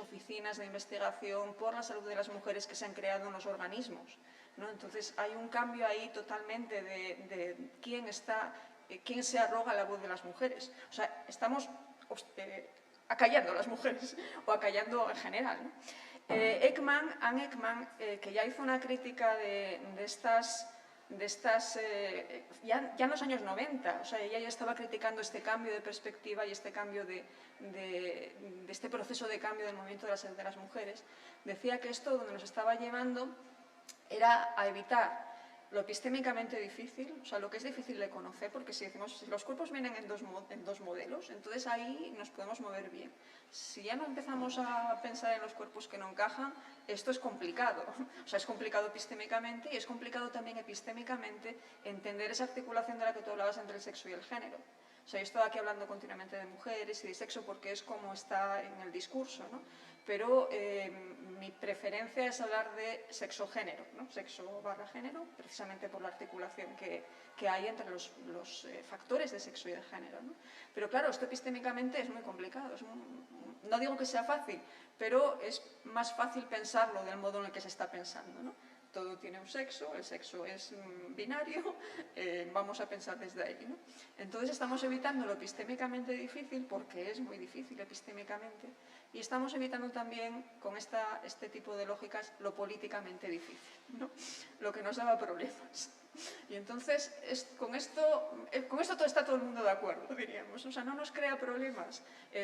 oficinas de investigación por la salud de las mujeres que se han creado en los organismos, ¿no? Entonces hay un cambio ahí totalmente de quién se arroga la voz de las mujeres. O sea, estamos acallando a las mujeres o acallando en general, ¿no? Anne Ekman, que ya hizo una crítica de estas ya en los años 90, o sea, ella ya estaba criticando este cambio de perspectiva y este cambio de este proceso de cambio del movimiento de la salud de las mujeres. Decía que esto donde nos estaba llevando era a evitar lo epistémicamente difícil, o sea, lo que es difícil de conocer, porque si decimos, si los cuerpos vienen en dos modelos, entonces ahí nos podemos mover bien. Si ya no empezamos a pensar en los cuerpos que no encajan, esto es complicado. O sea, es complicado epistémicamente y es complicado también epistémicamente entender esa articulación de la que tú hablabas entre el sexo y el género. O sea, yo estoy aquí hablando continuamente de mujeres y de sexo porque es como está en el discurso, ¿no? Pero mi preferencia es hablar de sexo-género, ¿no? Sexo/género, precisamente por la articulación que hay entre los factores de sexo y de género, ¿no? Pero claro, esto epistémicamente es muy complicado. No digo que sea fácil, pero es más fácil pensarlo del modo en el que se está pensando, ¿no? Todo tiene un sexo, el sexo es binario, vamos a pensar desde ahí, ¿no? Entonces estamos evitando lo epistémicamente difícil, porque es muy difícil epistémicamente, y estamos evitando también con este tipo de lógicas lo políticamente difícil, ¿no? Lo que nos daba problemas. Y entonces con esto está todo el mundo de acuerdo, diríamos. O sea, no nos crea problemas.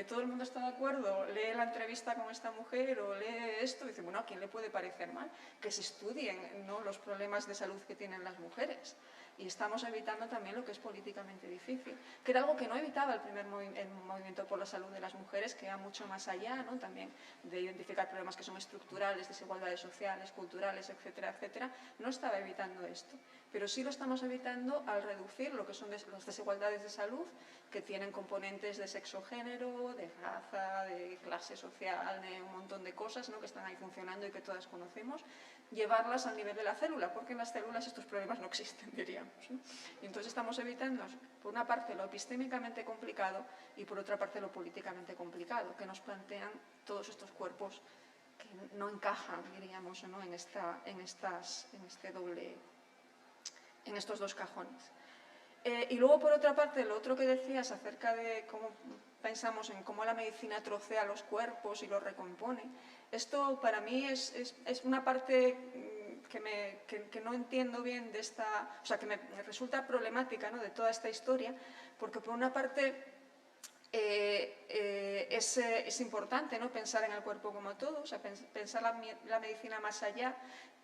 Todo el mundo está de acuerdo, lee la entrevista con esta mujer o lee esto y dice, bueno, ¿a quién le puede parecer mal? Que se estudien, ¿no?, los problemas de salud que tienen las mujeres. Y estamos evitando también lo que es políticamente difícil, que era algo que no evitaba el movimiento por la salud de las mujeres, que iba mucho más allá, ¿no?, también de identificar problemas que son estructurales, desigualdades sociales, culturales, etcétera, etcétera. No estaba evitando esto, pero sí lo estamos evitando al reducir lo que son las desigualdades de salud, que tienen componentes de sexo-género, de raza, de clase social, de un montón de cosas, ¿no?, que están ahí funcionando y que todas conocemos, llevarlas al nivel de la célula, porque en las células estos problemas no existen, diríamos, ¿no? Y entonces estamos evitando, por una parte, lo epistémicamente complicado y por otra parte, lo políticamente complicado, que nos plantean todos estos cuerpos que no encajan, diríamos, ¿no?, en estos dos cajones. Y luego, por otra parte, lo otro que decías acerca de cómo pensamos en cómo la medicina trocea los cuerpos y los recompone, esto para mí es una parte que no entiendo bien de esta, o sea, que me resulta problemática, ¿no?, de toda esta historia, porque por una parte es importante, ¿no?, pensar en el cuerpo como todo, o sea, pensar la medicina más allá,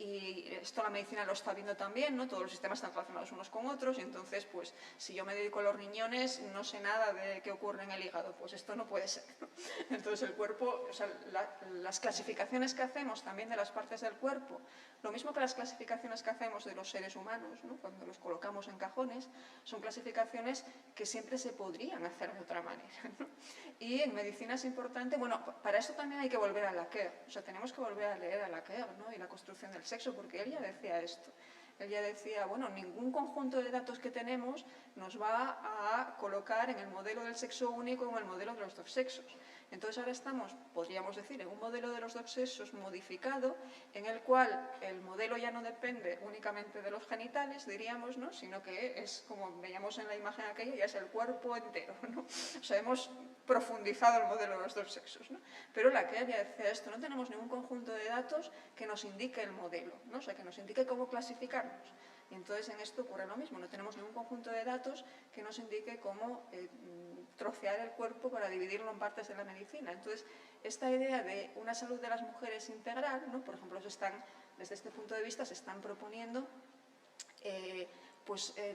y esto la medicina lo está viendo también, ¿no?, todos los sistemas están relacionados unos con otros, y entonces, pues, si yo me dedico a los riñones, no sé nada de qué ocurre en el hígado, pues esto no puede ser, ¿no? Entonces el cuerpo, o sea, las clasificaciones que hacemos también de las partes del cuerpo, lo mismo que las clasificaciones que hacemos de los seres humanos, ¿no?, cuando los colocamos en cajones, son clasificaciones que siempre se podrían hacer de otra manera, ¿no? Y en medicina es importante, bueno, para esto también hay que volver a Lacan, o sea, tenemos que volver a leer a Lacan, ¿no?, y la construcción del sexo, porque él ya decía esto. Él ya decía, bueno, ningún conjunto de datos que tenemos nos va a colocar en el modelo del sexo único o en el modelo de los dos sexos. Entonces ahora estamos, podríamos decir, en un modelo de los dos sexos modificado, en el cual el modelo ya no depende únicamente de los genitales, diríamos, ¿no?, sino que es, como veíamos en la imagen aquella, ya es el cuerpo entero, ¿no? O sea, hemos profundizado el modelo de los dos sexos, ¿no? Pero Lacan ya decía esto, no tenemos ningún conjunto de datos que nos indique el modelo, ¿no?, o sea, que nos indique cómo clasificarnos. Y entonces en esto ocurre lo mismo, no tenemos ningún conjunto de datos que nos indique cómo trocear el cuerpo para dividirlo en partes de la medicina. Entonces, esta idea de una salud de las mujeres integral, ¿no?, por ejemplo, desde este punto de vista se están proponiendo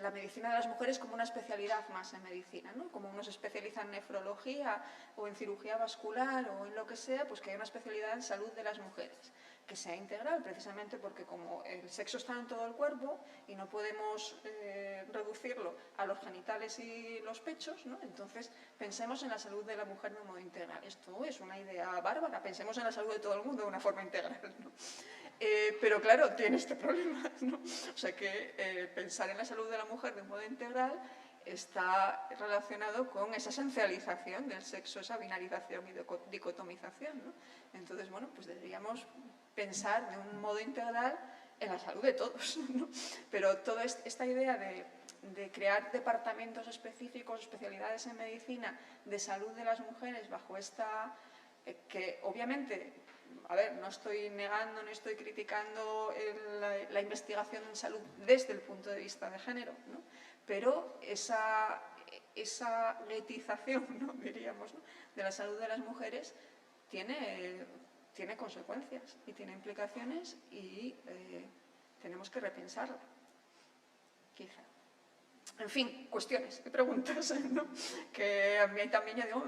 la medicina de las mujeres como una especialidad más en medicina, ¿no?, como uno se especializa en nefrología o en cirugía vascular o en lo que sea, pues que haya una especialidad en salud de las mujeres, que sea integral, precisamente porque como el sexo está en todo el cuerpo y no podemos reducirlo a los genitales y los pechos, ¿no?, entonces pensemos en la salud de la mujer de un modo integral. Esto es una idea bárbara, pensemos en la salud de todo el mundo de una forma integral, ¿no? Pero claro, tiene este problema, ¿no? O sea que pensar en la salud de la mujer de un modo integral está relacionado con esa esencialización del sexo, esa binarización y dicotomización, ¿no? Entonces, bueno, pues deberíamos pensar de un modo integral en la salud de todos, ¿no? Pero toda esta idea de crear departamentos específicos, especialidades en medicina de salud de las mujeres bajo esta, que obviamente, a ver, no estoy negando, no estoy criticando la investigación en salud desde el punto de vista de género, ¿no?, pero esa etización, ¿no?, diríamos, ¿no?, de la salud de las mujeres tiene consecuencias y tiene implicaciones y tenemos que repensarla, quizá. En fin, cuestiones y preguntas, ¿no?, que a mí también, ya digo,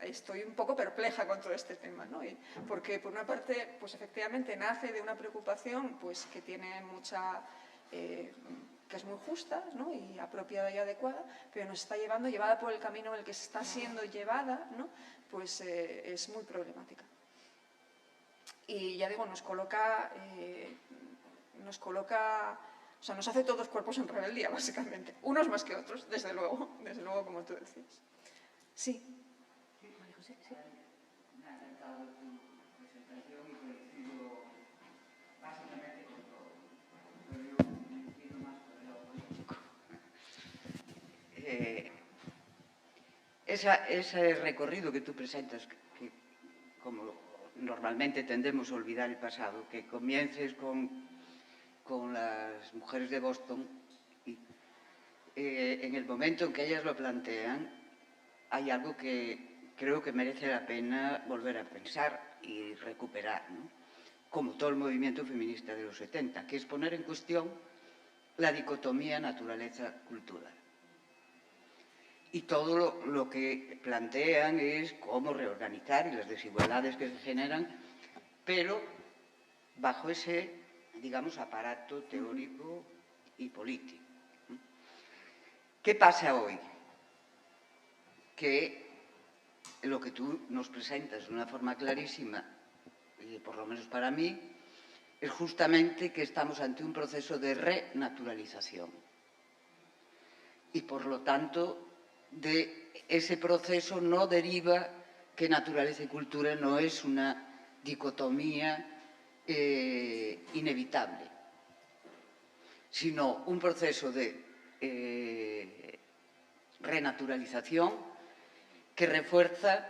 estoy un poco perpleja con todo este tema, ¿no? Porque por una parte, pues efectivamente nace de una preocupación, pues que tiene mucha, que es muy justa, ¿no? Y apropiada y adecuada, pero nos está llevada por el camino en el que está siendo llevada, ¿no? Pues es muy problemática. Y ya digo, nos coloca, o sea, nos hace todos cuerpos en rebeldía, básicamente. Unos más que otros, desde luego, como tú decías. Sí. María José, sí. Me ha encantado tu presentación y coincido básicamente con todo, pero yo coincido más con el lado político. Ese recorrido que tú presentas, que como normalmente tendemos a olvidar el pasado, que comiences con las mujeres de Boston y en el momento en que ellas lo plantean hay algo que creo que merece la pena volver a pensar y recuperar, ¿no? Como todo el movimiento feminista de los 70, que es poner en cuestión la dicotomía naturaleza-cultura. Y todo lo que plantean es cómo reorganizar y las desigualdades que se generan, pero bajo ese, digamos, aparato teórico y político. ¿Qué pasa hoy? Que lo que tú nos presentas de una forma clarísima, y por lo menos para mí, es justamente que estamos ante un proceso de renaturalización. Y por lo tanto, de ese proceso no deriva que naturaleza y cultura no es una dicotomía inevitable, sino un proceso de renaturalización que refuerza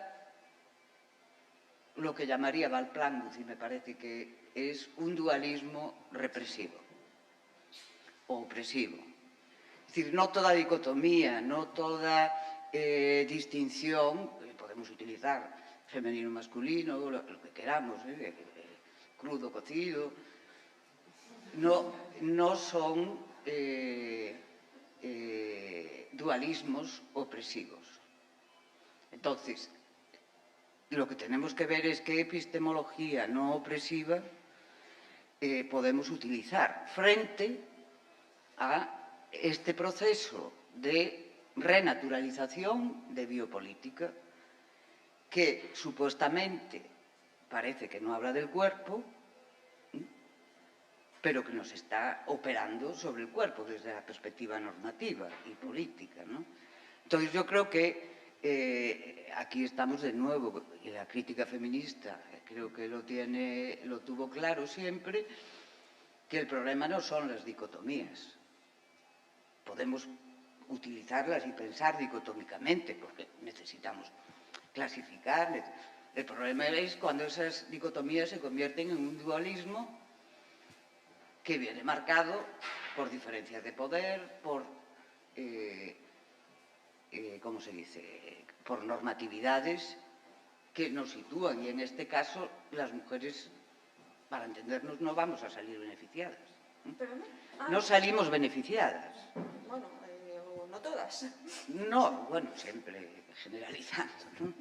lo que llamaría Valplangus, y me parece que es un dualismo represivo o opresivo. Es decir, no toda dicotomía, no toda distinción, podemos utilizar femenino masculino, lo que queramos, crudo, cocido, no son dualismos opresivos. Entonces, lo que tenemos que ver es qué epistemología no opresiva podemos utilizar frente a este proceso de renaturalización de biopolítica que supuestamente parece que no habla del cuerpo, pero que nos está operando sobre el cuerpo desde la perspectiva normativa y política, ¿no? Entonces yo creo que aquí estamos de nuevo, y la crítica feminista creo que lo tuvo claro siempre, que el problema no son las dicotomías. Podemos utilizarlas y pensar dicotómicamente, porque necesitamos clasificar. El problema es cuando esas dicotomías se convierten en un dualismo que viene marcado por diferencias de poder, por, ¿cómo se dice?, por normatividades que nos sitúan. Y en este caso, las mujeres, para entendernos, no vamos a salir beneficiadas. No salimos beneficiadas. Bueno, no todas. No, bueno, siempre generalizando, ¿no?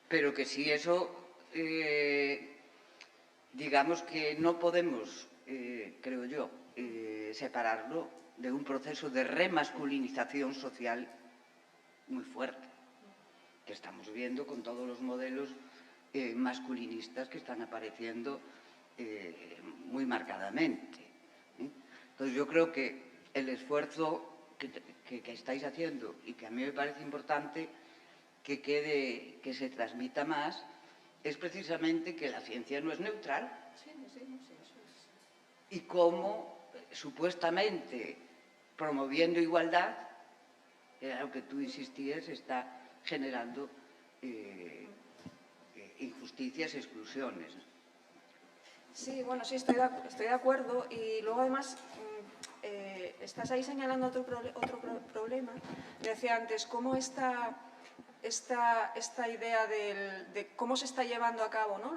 Pero que sí eso, digamos que no podemos, creo yo, separarlo de un proceso de remasculinización social muy fuerte, que estamos viendo con todos los modelos masculinistas que están apareciendo muy marcadamente. Entonces yo creo que el esfuerzo que estáis haciendo y que a mí me parece importante que se transmita más es precisamente que la ciencia no es neutral. Sí, eso es. Y cómo supuestamente promoviendo igualdad, era lo que tú insistías, está generando injusticias, exclusiones. Sí, bueno, sí, estoy de acuerdo. Y luego, además, estás ahí señalando otro problema. Decía antes, cómo esta idea de cómo se está llevando a cabo, ¿no?,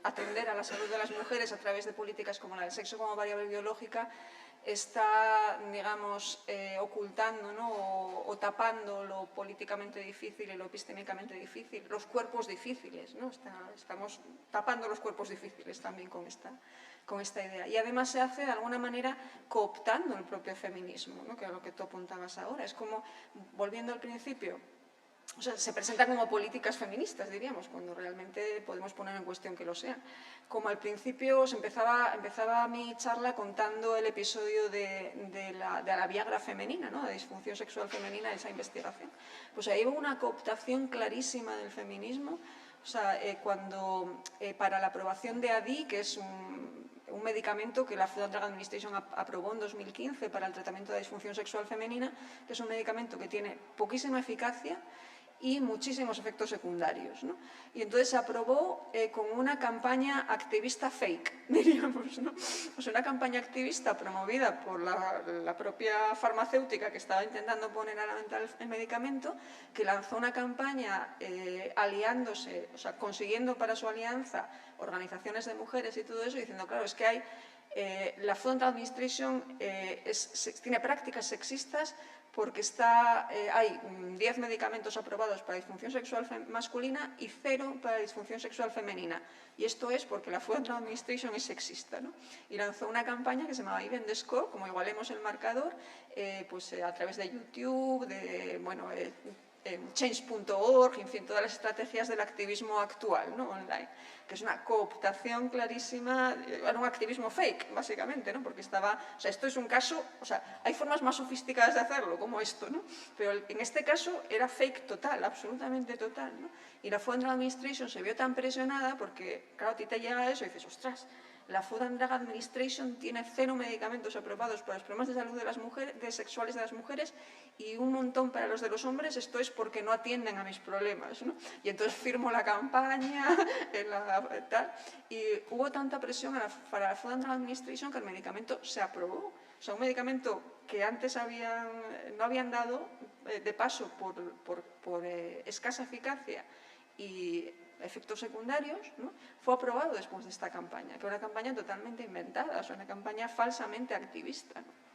atender a la salud de las mujeres a través de políticas como la del sexo como variable biológica está, digamos, ocultando, ¿no? o tapando lo políticamente difícil y lo epistémicamente difícil, los cuerpos difíciles, ¿no? Estamos tapando los cuerpos difíciles también con esta idea. Y además se hace de alguna manera cooptando el propio feminismo, ¿no? Que es lo que tú apuntabas ahora. Es como, volviendo al principio, o sea, se presentan como políticas feministas, diríamos, cuando realmente podemos poner en cuestión que lo sean. Como al principio empezaba mi charla contando el episodio de la Viagra femenina, ¿no? De disfunción sexual femenina, esa investigación. Pues ahí hubo una cooptación clarísima del feminismo. O sea, cuando para la aprobación de ADI, que es un medicamento que la Food and Drug Administration aprobó en 2015 para el tratamiento de la disfunción sexual femenina, que es un medicamento que tiene poquísima eficacia y muchísimos efectos secundarios, ¿no? Y entonces se aprobó con una campaña activista fake, diríamos, ¿no? O sea, una campaña activista promovida por la propia farmacéutica que estaba intentando poner a la venta el medicamento, que lanzó una campaña aliándose, o sea, consiguiendo para su alianza organizaciones de mujeres y todo eso, diciendo, claro, es que hay la Food and Drug Administration tiene prácticas sexistas porque hay 10 medicamentos aprobados para disfunción sexual masculina y 0 para disfunción sexual femenina. Y esto es porque la Food and Drug Administration es sexista, ¿no? Y lanzó una campaña que se llamaba Even the Score, como igualemos el marcador, pues a través de YouTube, de, bueno, change.org, en fin, todas las estrategias del activismo actual, ¿no? Online, que es una cooptación clarísima, era un activismo fake, básicamente, ¿no? Porque o sea, esto es un caso, o sea, hay formas más sofisticadas de hacerlo, como esto, ¿no? Pero en este caso era fake total, absolutamente total, ¿no? Y la Food and Drug Administration se vio tan presionada porque, claro, a ti te llega eso y dices, ostras, la Food and Drug Administration tiene 0 medicamentos aprobados para los problemas de salud de las mujeres, sexuales de las mujeres y un montón para los de los hombres. Esto es porque no atienden a mis problemas, ¿no? Y entonces firmo la campaña, tal, y hubo tanta presión para la Food and Drug Administration que el medicamento se aprobó. O sea, un medicamento que antes no habían dado de paso por escasa eficacia y efectos secundarios, ¿no? Fue aprobado después de esta campaña, que era una campaña totalmente inventada, o sea, una campaña falsamente activista, ¿no?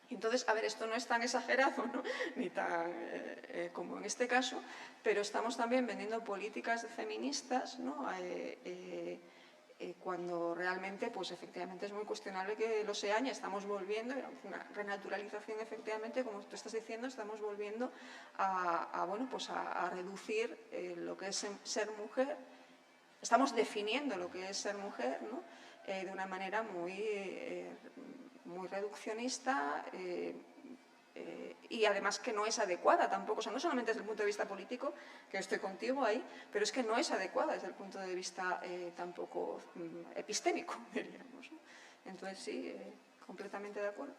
Y entonces, a ver, esto no es tan exagerado, ¿no? Ni tan como en este caso, pero estamos también vendiendo políticas feministas, ¿no? Cuando realmente, pues efectivamente es muy cuestionable que lo sean y estamos volviendo, una renaturalización efectivamente, como tú estás diciendo, estamos volviendo bueno, pues a reducir lo que es ser mujer, estamos definiendo lo que es ser mujer, ¿no? De una manera muy reduccionista, y además que no es adecuada tampoco, o sea, no solamente desde el punto de vista político, que estoy contigo ahí, pero es que no es adecuada desde el punto de vista tampoco epistémico, diríamos, ¿no? Entonces sí, completamente de acuerdo.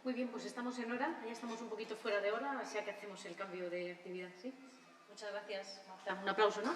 Muy bien, pues estamos en hora, ya estamos un poquito fuera de hora, o sea que hacemos el cambio de actividad, ¿sí? Muchas gracias, Marta. Un aplauso, ¿no?